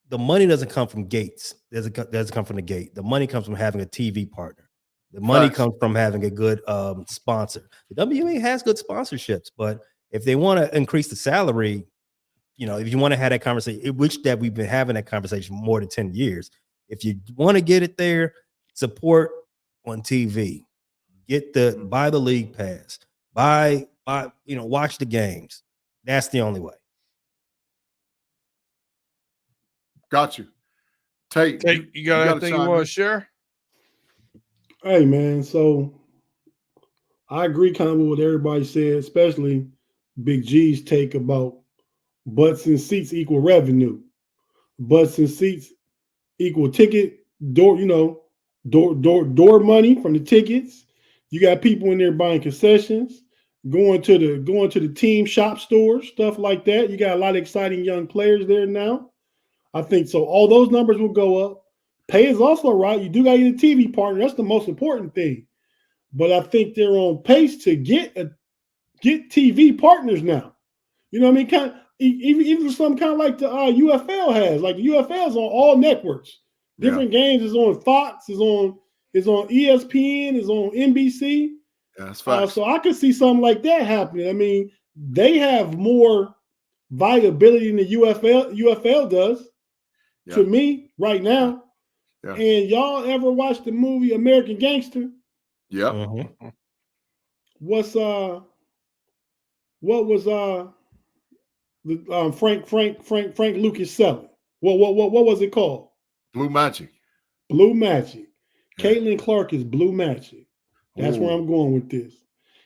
the money doesn't come from gates. Doesn't come from the gate. The money comes from having a TV partner. The money comes from having a good sponsor. The WNBA has good sponsorships, but if they want to increase the salary, if you want to have that conversation, which that we've been having that conversation more than 10 years, if you want to get it there, support on TV, buy the league pass, watch the games. That's the only way. Got you. Tate, you got anything you want to share? Hey, man, so I agree kind of with what everybody said, especially Big G's take about butts and seats equal revenue. Butts and seats equal ticket door money from the tickets. You got people in there buying concessions, going to the team shop stores, stuff like that. You got a lot of exciting young players there now. I think so. All those numbers will go up. Pay is also right. You do got to get a TV partner. That's the most important thing. But I think they're on pace to get TV partners now. You know what I mean? Kind of, even some kind of like the UFL has. Like the UFL is on all networks. Different games is on Fox, is on ESPN, is on NBC. Yeah, that's facts. So I could see something like that happening. I mean, they have more viability than the UFL does. Yeah. To me, right now. Yeah. And y'all ever watched the movie American Gangster? Yeah. Mm-hmm. What was Frank Lucas selling? What was it called? Blue Magic. Blue Magic. Yeah. Caitlin Clark is Blue Magic. That's where I'm going with this.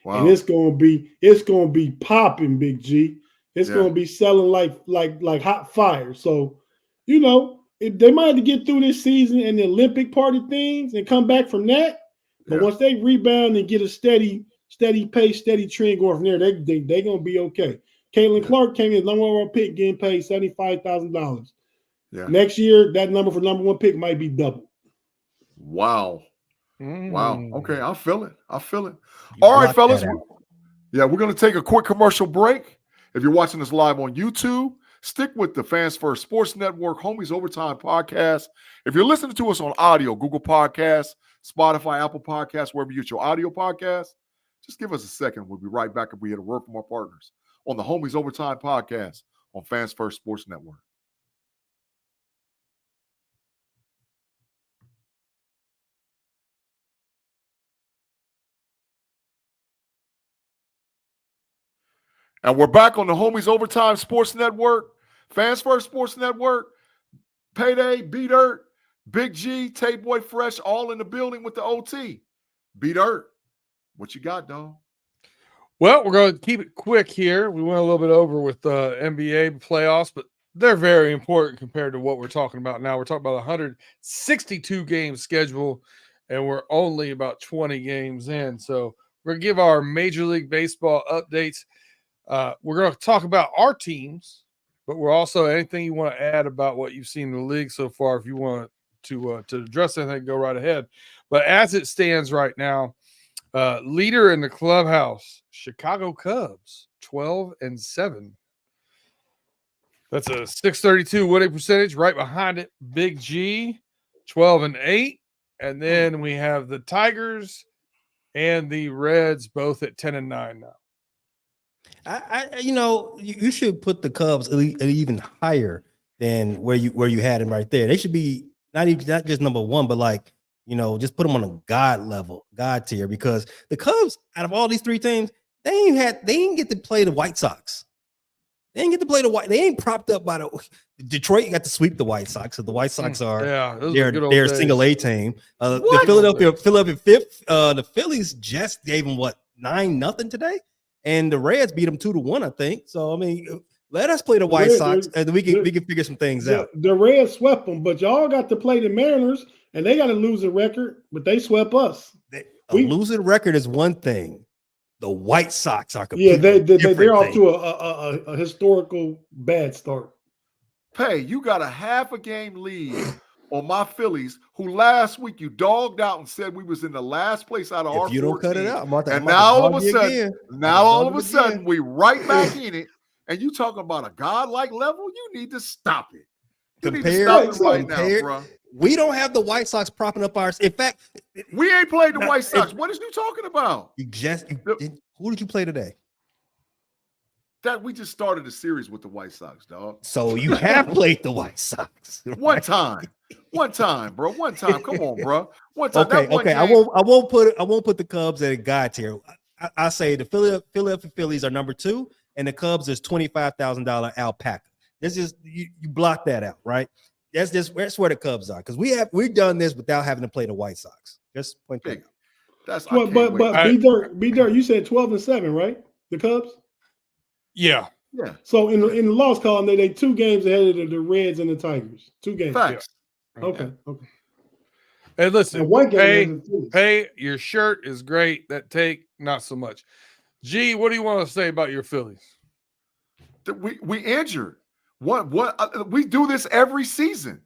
Wow. And it's gonna be popping, Big G. It's gonna be selling like hot fire. So, they might have to get through this season and the Olympic part of things and come back from that. But once they rebound and get a steady pace, steady trend going from there, they gonna be okay. Caitlin Clark came in number one pick, getting paid $75,000. Yeah. Next year, that number for number one pick might be double. Wow. Wow. Okay, I feel it. All right, fellas. We're going to take a quick commercial break. If you're watching us live on YouTube, stick with the Fans First Sports Network, Homies Overtime Podcast. If you're listening to us on audio, Google Podcasts, Spotify, Apple Podcasts, wherever you get your audio podcast, just give us a second. We'll be right back if we get a word from our partners on the Homies Overtime Podcast on Fans First Sports Network. And we're back on the Homies Overtime Sports Network, Fans First Sports Network, Payday, B-Dirt, Big G, Tate Boy Fresh, all in the building with the OT. B-Dirt, what you got, dog? Well, we're going to keep it quick here. We went a little bit over with NBA playoffs, but they're very important compared to what we're talking about now. We're talking about 162 game schedule, and we're only about 20 games in. So we're going to give our Major League Baseball updates. We're going to talk about our teams, but we're also anything you want to add about what you've seen in the league so far. If you want to address anything, go right ahead. But as it stands right now, leader in the clubhouse, Chicago Cubs, 12-7. That's a .632 winning percentage. Right behind it, Big G, 12-8, and then we have the Tigers and the Reds both at 10-9 now. You should put the Cubs even higher than where you had them right there. They should be not just number one, but just put them on a God level, God tier, because the Cubs, out of all these three teams, they didn't get to play the White Sox. They ain't propped up by the Detroit. Got to sweep the White Sox. So the White Sox are they're a single A team. The Philadelphia fifth. The Phillies just gave them 9-0 today. And the Reds beat them 2-1, I think. So, I mean, let us play the White Sox, and we can figure some things out. The Reds swept them, but y'all got to play the Mariners, and they got a losing record, but they swept us. A losing record is one thing. The White Sox are completely they're off to a historical bad start. Pay, you got a half a game lead on my Phillies, who last week you dogged out and said we was in the last place out of our 14. You don't cut it out, and now all of a sudden, we right back in it, and you talking about a godlike level? You need to stop it. You need to stop it right now, compared. bro. We don't have the White Sox propping up ours. In fact, We ain't played the White Sox. What is you talking about? Who did you play today? That we just started a series with the White Sox, dog. So you have played the White Sox. Right? One time, bro. One time. Come on, bro. One time. Okay. I won't put the Cubs at a God tier. I say the Philadelphia Phillies are number 2, and the Cubs is $25,000 alpaca. This is you block that out, right? That's where the Cubs are, because we've done this without having to play the White Sox. Just point that out. That's but B Dirt, you said 12-7, right? The Cubs. Yeah. So in the loss column, they 2 games ahead of the Reds and the Tigers. 2 games. Facts. Yeah. Okay. Hey, listen. And 1 game Hey, your shirt is great. That take, not so much. G, what do you want to say about your Phillies? We injured. What we do this every season.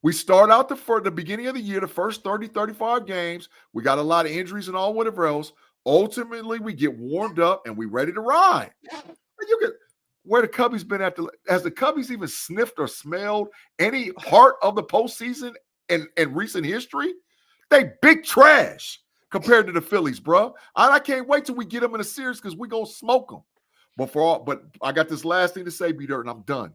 We start out for the beginning of the year, the first 30, 35 games. We got a lot of injuries and all whatever else. Ultimately, we get warmed up and we ready to ride. Where the Cubbies been at has the Cubbies even sniffed or smelled any heart of the postseason in recent history? They big trash compared to the Phillies, bro. I can't wait till we get them in a series because we gonna smoke them. But I got this last thing to say, B-Dirt, and I'm done.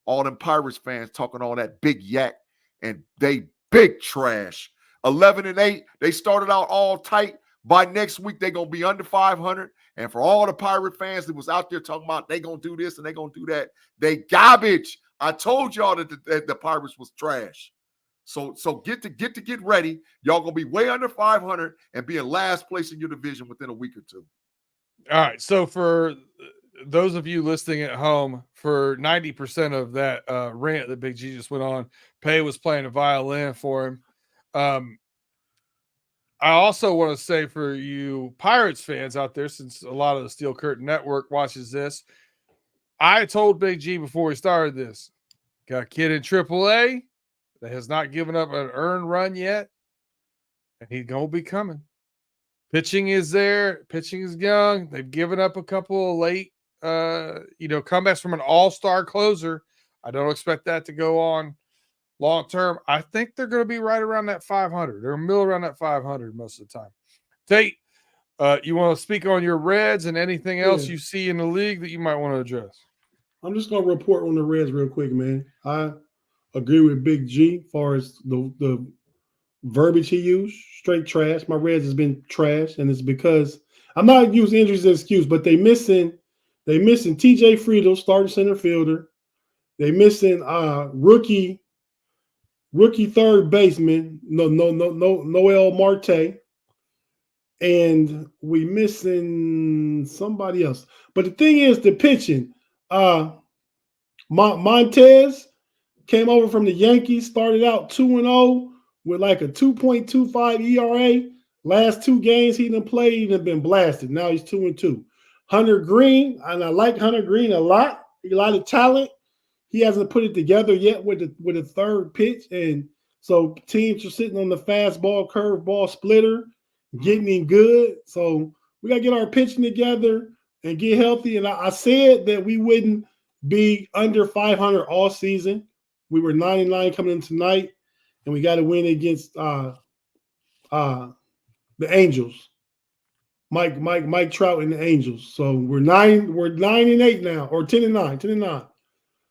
All them Pirates fans talking all that big yak, and they big trash. 11-8, they started out all tight. By next week, they're going to be under 500. And for all the Pirate fans that was out there talking about they going to do this and they going to do that, they garbage. I told y'all that the Pirates was trash. So get ready. Y'all going to be way under 500 and be in last place in your division within a week or 2. All right. So for those of you listening at home, for 90% of that rant that Big G just went on, Pay was playing a violin for him. I also want to say for you Pirates fans out there, since a lot of the Steel Curtain Network watches this, I told Big G before we started this, got a kid in AAA that has not given up an earned run yet, and he's going to be coming. Pitching is there. Pitching is young. They've given up a couple of late, comebacks from an all-star closer. I don't expect that to go on long term. I think they're going to be right around that 500. They're middle around that 500 most of the time. Tate, you want to speak on your Reds and anything else you see in the league that you might want to address? I'm just going to report on the Reds real quick, man. I agree with Big G as far as the verbiage he used. Straight trash. My Reds has been trash, and it's because I'm not using injuries as an excuse, but they missing TJ Friedel, starting center fielder. They missing rookie third baseman, Noel Marte, and we missing somebody else. But the thing is, the pitching. Montez came over from the Yankees, started out 2-0 with like a 2.25 ERA. Last 2 games he done played and been blasted. Now he's 2-2. Hunter Green, and I like Hunter Green a lot. A lot of talent. He hasn't put it together yet with the third pitch, and so teams are sitting on the fastball, curveball, splitter, getting in good. So we gotta get our pitching together and get healthy. And I said that we wouldn't be under 500 all season. We were 99 coming in tonight, and we got to win against the Angels. Mike Trout and the Angels. So we're 9-8 now, or 10-9.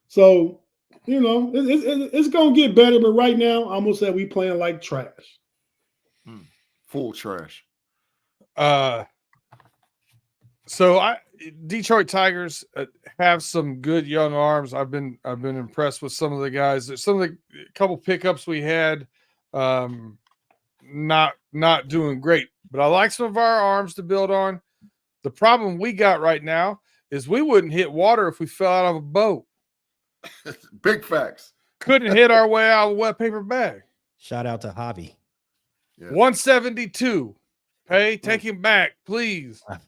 So, it's going to get better, but right now, I'm going to say we playing like trash. Full trash. Detroit Tigers have some good young arms. I've been impressed with some of the guys. Some of the couple pickups we had, not doing great. But I like some of our arms to build on. The problem we got right now is we wouldn't hit water if we fell out of a boat. Big facts. Couldn't hit our way out of a wet paper bag. Shout out to Javi. Yeah. 172. Hey, take him back, please. My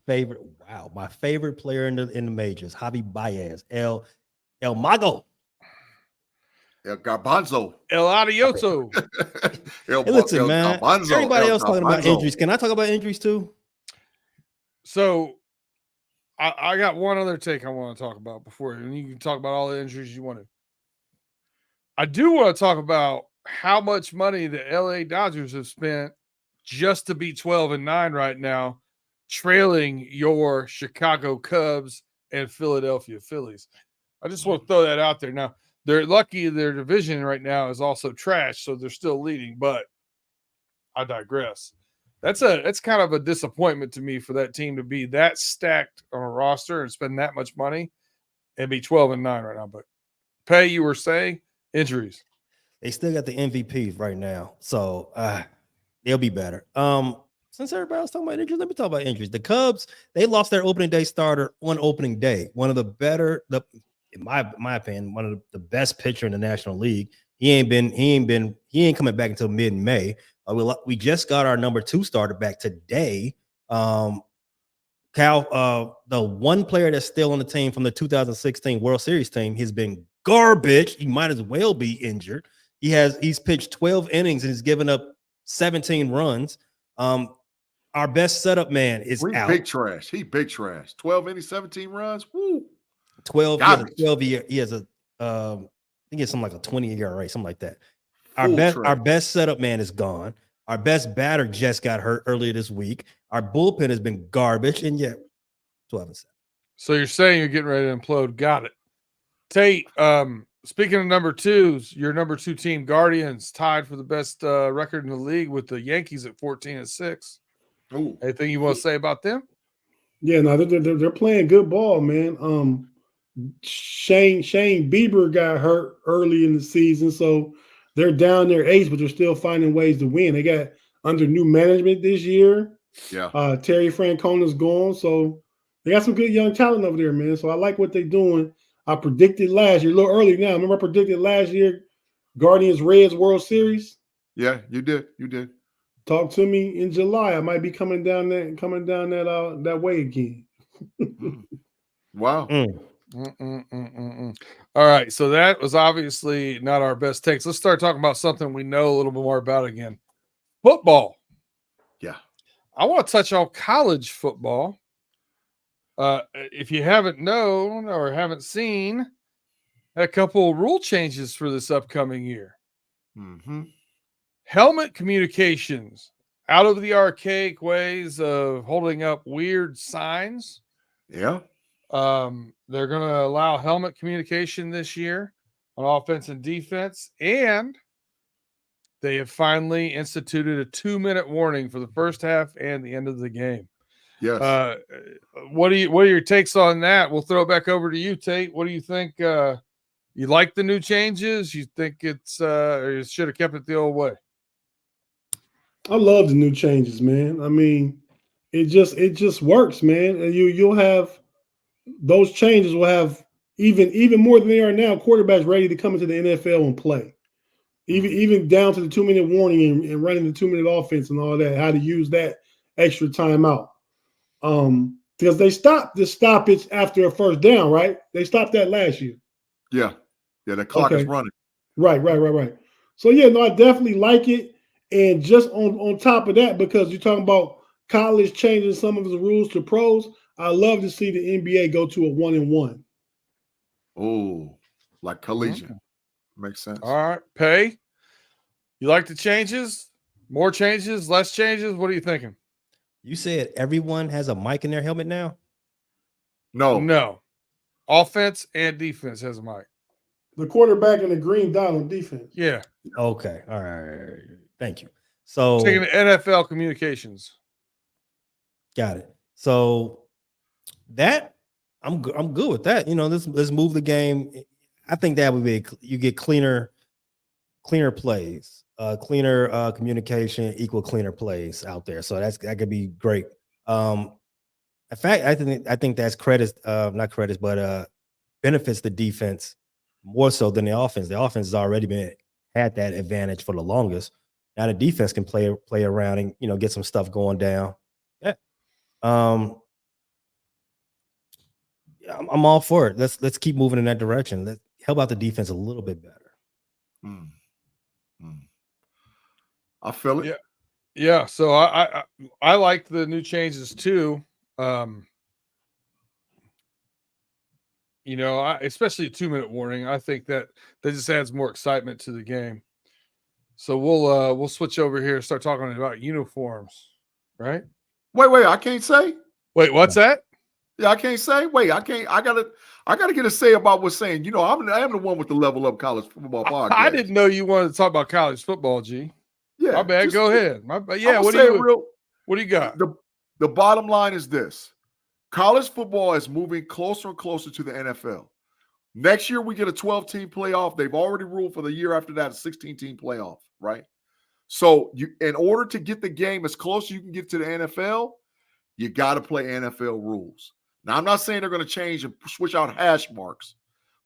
favorite player in the majors, Javi Baez, El Mago. El Garbanzo. El Adioso. Listen, man. Garbanzo. Everybody else talking about injuries. Can I talk about injuries too? So I got one other take I want to talk about before, and you can talk about all the injuries you want to. I do want to talk about how much money the LA Dodgers have spent just to be 12-9 right now, trailing your Chicago Cubs and Philadelphia Phillies. I just want to throw that out there. Now, they're lucky their division right now is also trash, so they're still leading, but I digress. That's kind of a disappointment to me for that team to be that stacked on a roster and spend that much money and be 12-9 right now. But Pay, you were saying injuries. They still got the MVP right now, so they'll be better. Since everybody else talking about injuries, let me talk about injuries. The Cubs, they lost their opening day starter on opening day. One of the better, in my opinion, one of the best pitcher in the National League. He ain't coming back until mid-May. We just got our number 2 starter back today. Cal, the one player that's still on the team from the 2016 World Series team, has been garbage. He might as well be injured. He's pitched 12 innings and he's given up 17 runs. Our best setup man is out. Big trash. He big trash. 12 innings, 17 runs. Woo. 12. He has a I think it's something like a 20 ERA, something like that. Our best setup man is gone. Our best batter just got hurt earlier this week. Our bullpen has been garbage, and yet 12-7. So you're saying you're getting ready to implode. Got it. Tate, speaking of number 2s, your number 2 team, Guardians, tied for the best record in the league with the Yankees at 14-6. Ooh. Anything you want to say about them? Yeah, no, they're playing good ball, man. Shane Bieber got hurt early in the season, so they're down their ace, but they're still finding ways to win. They got under new management this year. Yeah. Terry Francona's gone, so they got some good young talent over there, man. So I like what they're doing. I predicted last year, a little early now. Remember, I predicted last year Guardians Reds World Series. Yeah, you did. You did. Talk to me in July. I might be coming down that way again. Wow. All right, so that was obviously not our best takes. Let's start talking about something we know a little bit more about again. Football. Yeah. I want to touch on college football. If you haven't known or haven't seen, a couple rule changes for this upcoming year. Mm-hmm. Helmet communications, out of the archaic ways of holding up weird signs. Yeah. They're going to allow helmet communication this year on offense and defense, and they have finally instituted a 2-minute warning for the first half and the end of the game. Yes. What are your takes on that? We'll throw it back over to you, Tate. What do you think? You like the new changes? You think it's or you should have kept it the old way? I love the new changes, man. I mean, it just works, man. And you'll have those changes will have even more than they are now, quarterbacks ready to come into the NFL and play. Even down to the 2-minute warning and running the 2-minute offense and all that, how to use that extra timeout. Because they stopped the stoppage after a first down, right? They stopped that last year. Yeah. Yeah, the clock is running. Right. So yeah, no, I definitely like it. And just on top of that, because you're talking about college changing some of the rules to pros, I love to see the NBA go to a 1-and-1. Oh, like collegiate. Makes sense. All right. Pay. You like the changes? More changes? Less changes? What are you thinking? You said everyone has a mic in their helmet now? No. Offense and defense has a mic. The quarterback and the green dot on defense. Yeah. Okay. All right. Thank you. So taking the NFL communications. Got it. So that I'm good with that. You know, let's move the game. I think that would be you get cleaner plays, cleaner communication, equal cleaner plays out there. So that could be great. In fact, I think that's benefits the defense more so than the offense. The offense has already had that advantage for the longest. Now the defense can play around and, you know, get some stuff going down. Yeah. I'm all for it. Let's keep moving in that direction. Let's help out the defense a little bit better. I feel it. Yeah. So I like the new changes too. You You know, especially a 2-minute warning. I think that just adds more excitement to the game. So we'll switch over here and start talking about uniforms, right? Wait, I can't say. Wait, what's that? Yeah, I can't say. Wait, I can't. I gotta get a say about what's saying. You know, I am the one with the Level Up College Football podcast. I didn't know you wanted to talk about college football, G. Yeah, my bad. Go ahead. Yeah, what do you got? The bottom line is this: college football is moving closer and closer to the NFL. Next year, we get a 12-team playoff. They've already ruled for the year after that a 16-team playoff, right? So, in order to get the game as close as you can get to the NFL, you got to play NFL rules. Now, I'm not saying they're going to change and switch out hash marks,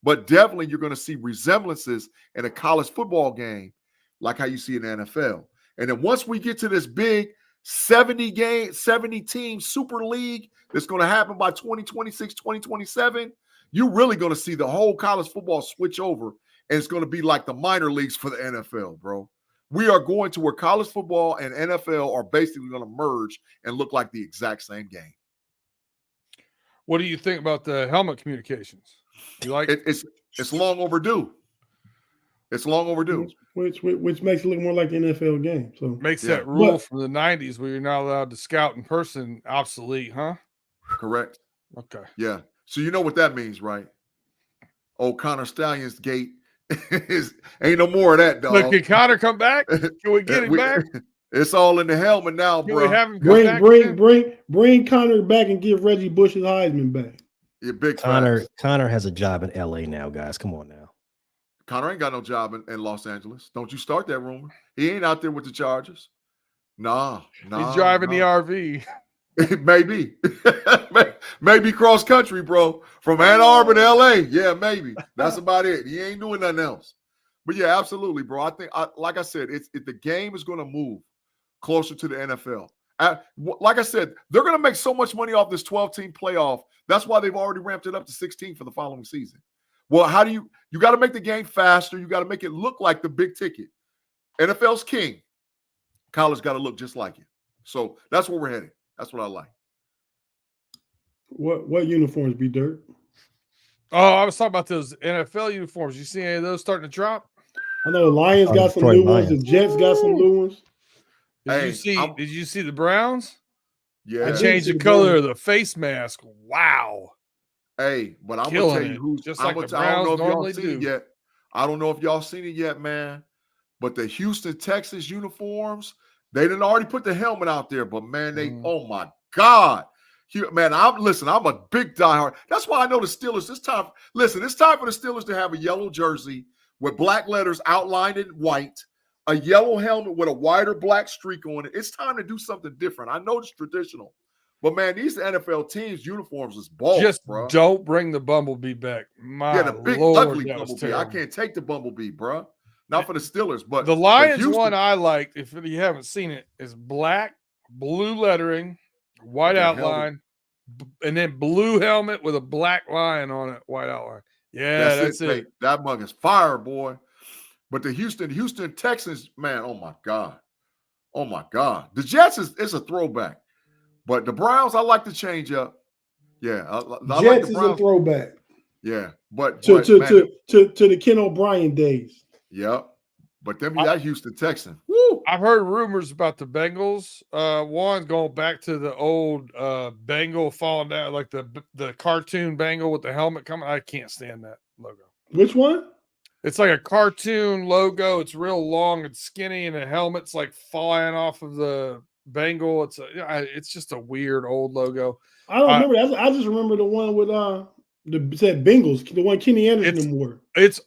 but definitely you're going to see resemblances in a college football game like how you see in the NFL. And then once we get to this big 70-team Super League that's going to happen by 2026, 2027, you're really going to see the whole college football switch over, and it's going to be like the minor leagues for the NFL, bro. We are going to where college football and NFL are basically going to merge and look like the exact same game. What do you think about the helmet communications? You like it? It's long overdue. It's long overdue. Which makes it look more like the NFL game. So makes that rule from the 90s where you're not allowed to scout in person obsolete, huh? Correct. Okay. Yeah. So you know what that means, right? Oh, Connor Stallion's gate ain't no more of that, dog. Look, can Connor come back? Can we get him back? It's all in the helmet now, bro. We have him come back bring Connor back and give Reggie Bush his Heisman back. Yeah, big Connor has a job in LA now, guys. Come on now. Connor ain't got no job in Los Angeles. Don't you start that rumor. He ain't out there with the Chargers. Nah. He's driving the RV. Maybe. Maybe cross country, bro. From Ann Arbor to LA. Yeah, maybe. That's about it. He ain't doing nothing else. But yeah, absolutely, bro. I think, like I said, the game is going to move closer to the NFL. Like I said, they're going to make so much money off this 12-team playoff. That's why they've already ramped it up to 16 for the following season. Well, how do you got to make the game faster. You got to make it look like the big ticket. NFL's king. College got to look just like it. So that's where we're heading. That's what I like. What uniforms be dirt? Oh, I was talking about those NFL uniforms. You see any of those starting to drop? I know the Lions got some new ones. The Jets got some new ones. Did you see the Browns? Yeah. I changed the color of the face mask. Wow. Hey, but I'm gonna tell you who's just like the Browns normally do. Yet. I don't know if y'all seen it yet, man. But the Houston Texans uniforms, they didn't already put the helmet out there, but man, oh my God. Man, I'm a big diehard. That's why I know the Steelers. It's time for the Steelers to have a yellow jersey with black letters outlined in white, a yellow helmet with a white or black streak on it. It's time to do something different. I know it's traditional, but man, these NFL teams' uniforms is balls, bro. Don't bring the bumblebee back. The big Lord, ugly bumblebee. I can't take the bumblebee, bro. Not for the Steelers, but the Lions one I liked, if you haven't seen it, is black, blue lettering, white outline, and then blue helmet with a black line on it, white outline. Yeah, that's it. Hey, that mug is fire, boy. But the Houston Texans, man, oh my God. The Jets is a throwback. But the Browns, I like to change up. Yeah, I Jets like the Browns. Is a throwback. Yeah, but to the Ken O'Brien days. Yep. But then that Houston Texan. Woo! I've heard rumors about the Bengals. One going back to the old Bengal falling down, like the cartoon Bengal with the helmet coming. I can't stand that logo. Which one? It's like a cartoon logo. It's real long and skinny, and the helmet's like flying off of the Bengal. It's just a weird old logo. I don't remember that. I just remember the one with said Bengals, the one Kenny Anderson wore. It's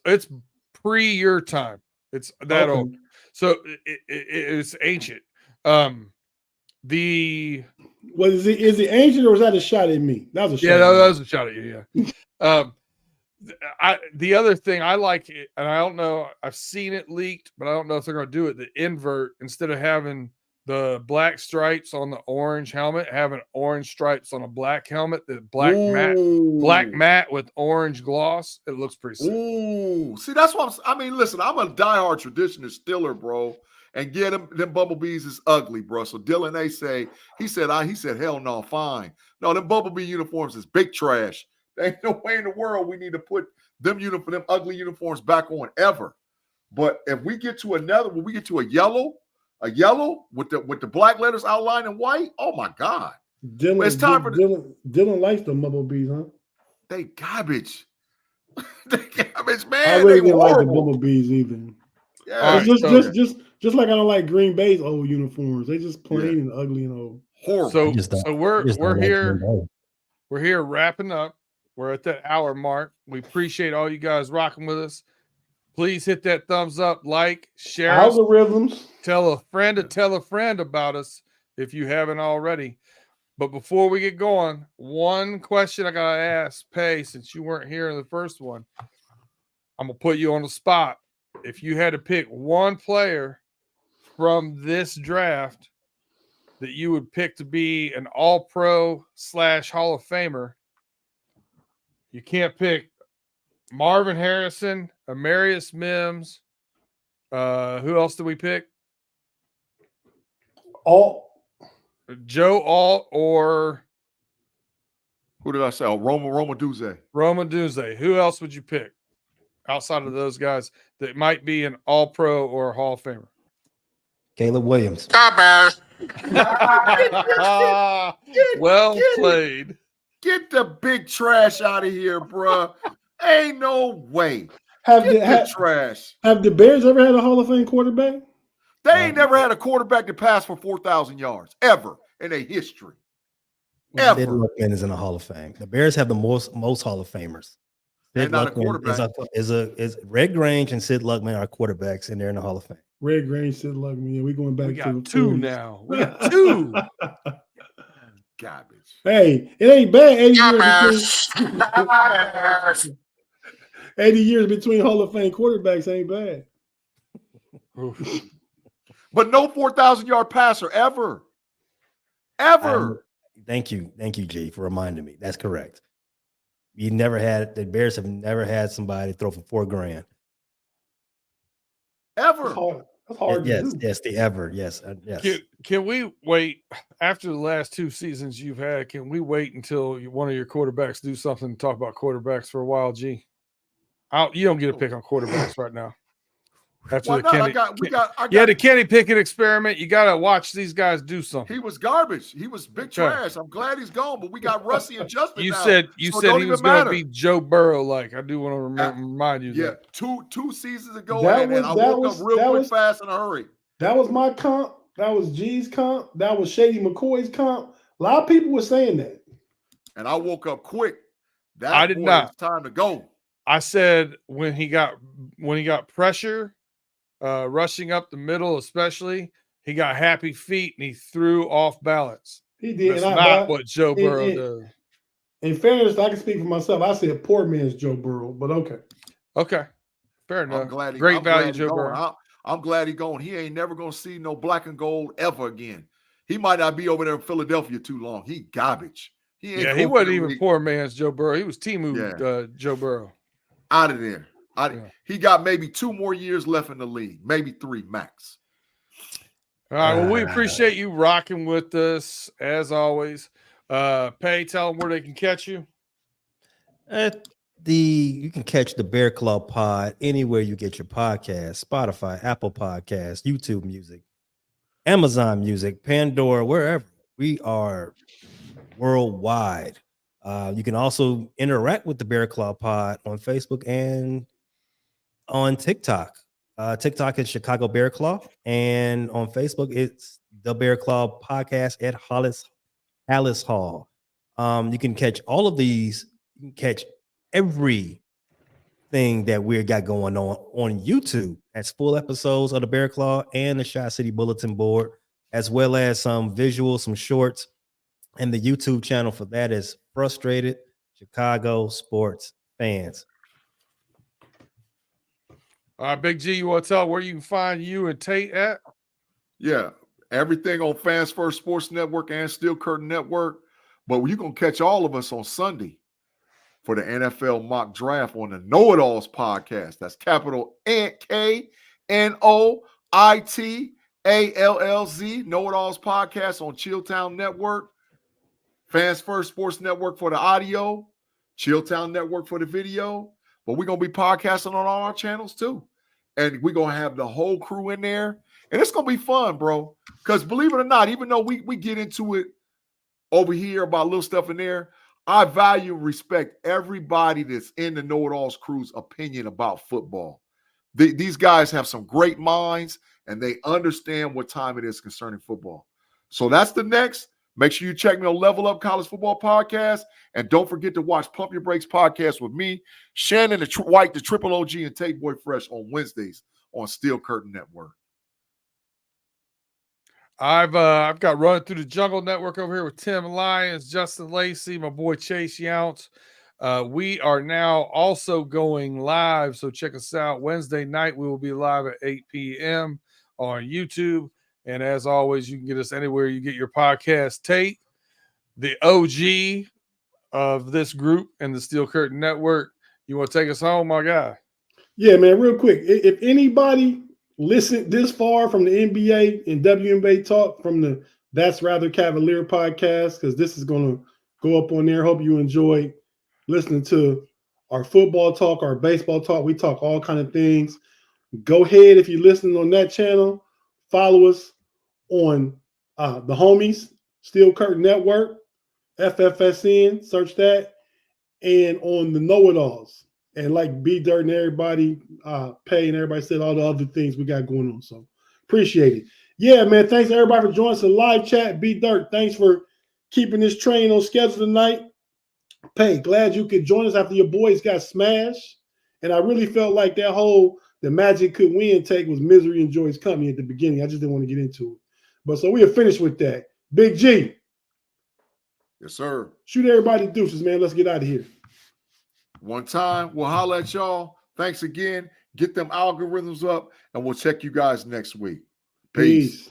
pre your time. It's that old. So it's ancient. Is it ancient or is that a shot at me? That was a shot. Yeah, that was a shot at you. Yeah. The other thing I like, and I don't know, I've seen it leaked, but I don't know if they're going to do it. The invert, instead of having the black stripes on the orange helmet, having orange stripes on a black helmet, the black matte with orange gloss. It looks pretty sick. Ooh, see, that's what listen, I'm a diehard traditionalist Steeler, bro. And yeah, them bumblebees is ugly, bro. So Dylan he said, hell no, fine. No, them bumblebee uniforms is big trash. There ain't no way in the world we need to put them ugly uniforms back on ever. But if we get to when we get to a yellow with the black letters outlined in white, oh my God. Dylan likes the bumblebees, huh? They garbage. They garbage, man. I really they didn't like the horrible. bumblebees either. Yeah, Just like I don't like Green Bay's old uniforms. They just plain and ugly and old. Horrible. So we're here wrapping up. We're at that hour mark. We appreciate all you guys rocking with us. Please hit that thumbs up, like, share, algorithms. Tell a friend about us if you haven't already. But before we get going, one question I gotta ask Pay, since you weren't here in the first one. I'm gonna put you on the spot. If you had to pick one player from this draft that you would pick to be an All-Pro / Hall of Famer, you can't pick Marvin Harrison, Amarius Mims. Who else did we pick? Joe Alt or who did I say? Oh, Roma Duze. Roma Duze. Who else would you pick outside of those guys that might be an All-Pro or a Hall of Famer? Caleb Williams. Well played. Get the big trash out of here, bruh. Ain't no way. Trash. Have the Bears ever had a Hall of Fame quarterback? They ain't never had a quarterback to pass for 4,000 yards ever in their history. Ever. Sid Luckman is in the Hall of Fame. The Bears have the most Hall of Famers. Sid not a quarterback. Is Red Grange and Sid Luckman are quarterbacks, and they're in the Hall of Fame. Red Grange, Sid Luckman. Yeah, we going back. We to got the two 40s. now. We got two. Garbage. Hey, it ain't bad. 80 years between Hall of Fame quarterbacks ain't bad. But no 4,000-yard passer ever. Thank you, G, for reminding me. That's correct. The Bears have never had somebody throw for $4,000. Ever. That's hard to do. Yes, the ever. Yes. Can we wait after the last two seasons you've had? Can we wait until one of your quarterbacks do something to talk about quarterbacks for a while, G? You don't get a pick on quarterbacks right now. After the Kenny Pickett experiment, you got to watch these guys do something. He was garbage. He was big trash. I'm glad he's gone, but we got Rusty and Justin. You now, said he was going to be Joe Burrow. Like I do want to remind you. Yeah, that. two seasons ago, I woke up real quick, fast, in a hurry. That was my comp. That was G's comp. That was Shady McCoy's comp. A lot of people were saying that. And I woke up quick. I did not. It's time to go. I said when he got pressure. Rushing up the middle, especially, he got happy feet and he threw off balance. He did. That's not what Joe Burrow does. In fairness, I can speak for myself. I said poor man's Joe Burrow, but okay. Okay. Fair enough. Great value, Joe Burrow. I'm glad he's going. He ain't never going to see no black and gold ever again. He might not be over there in Philadelphia too long. He garbage. He wasn't even poor man's Joe Burrow. He was Timu Joe Burrow. Out of there. He got maybe 2 more years left in the league, maybe 3 max. All right. Well, we appreciate you rocking with us as always. Pay, tell them where they can catch you. You can catch the Bear Club Pod anywhere you get your podcast: Spotify, Apple Podcasts, YouTube Music, Amazon Music, Pandora, wherever. We are worldwide. You can also interact with the Bear Club Pod on Facebook and on TikTok. TikTok is Chicago Bear Claw, and on Facebook it's the Bear Claw Podcast at Hallis Hall. You can catch all of these. You can catch everything that we got going on YouTube. That's full episodes of the Bear Claw and the Shot City Bulletin Board, as well as some visuals, some shorts. And the YouTube channel for that is Frustrated Chicago Sports Fans. All right, Big G, you want to tell where you can find you and Tate at? Yeah, everything on Fans First Sports Network and Steel Curtain Network. But you're going to catch all of us on Sunday for the NFL mock draft on the Know It Alls podcast. That's capital KNOITALLZ, Know It Alls podcast on Chilltown Network. Fans First Sports Network for the audio. Chilltown Network for the video, but we're going to be podcasting on all our channels too. And we're going to have the whole crew in there. And it's going to be fun, bro. Because believe it or not, even though we get into it over here about little stuff in there, I value and respect everybody that's in the Know-It-Alls crew's opinion about football. These guys have some great minds, and they understand what time it is concerning football. So that's the next. Make sure you check me on Level Up College Football Podcast. And don't forget to watch Pump Your Brakes Podcast with me, Shannon White, the Triple OG, and Tate Boy Fresh on Wednesdays on Steel Curtain Network. I've got Running Through the Jungle Network over here with Tim Lyons, Justin Lacey, my boy Chase Younts. We are now also going live, so check us out. Wednesday night, we will be live at 8 p.m. on YouTube. And as always, you can get us anywhere you get your podcast. Tate, the OG of this group and the Steel Curtain Network, you want to take us home, my guy? Yeah, man, real quick. If anybody listened this far from the NBA and WNBA talk from the That's Rather Cavalier podcast, because this is going to go up on there. Hope you enjoy listening to our football talk, our baseball talk. We talk all kind of things. Go ahead, if you're listening on that channel, follow us on the homies, Steel Curtain Network, FFSN, search that, and on the Know-It-Alls. And like B Dirt and everybody, Pay and everybody said all the other things we got going on. So appreciate it. Yeah, man. Thanks everybody for joining us in live chat. B Dirt, thanks for keeping this train on schedule tonight. Pay, glad you could join us after your boys got smashed. And I really felt like the Magic could win take was misery and joy's company at the beginning. I just didn't want to get into it. But so we are finished with that. Big G. Yes, sir. Shoot everybody deuces, man. Let's get out of here. One time. We'll holler at y'all. Thanks again. Get them algorithms up, and we'll check you guys next week. Peace.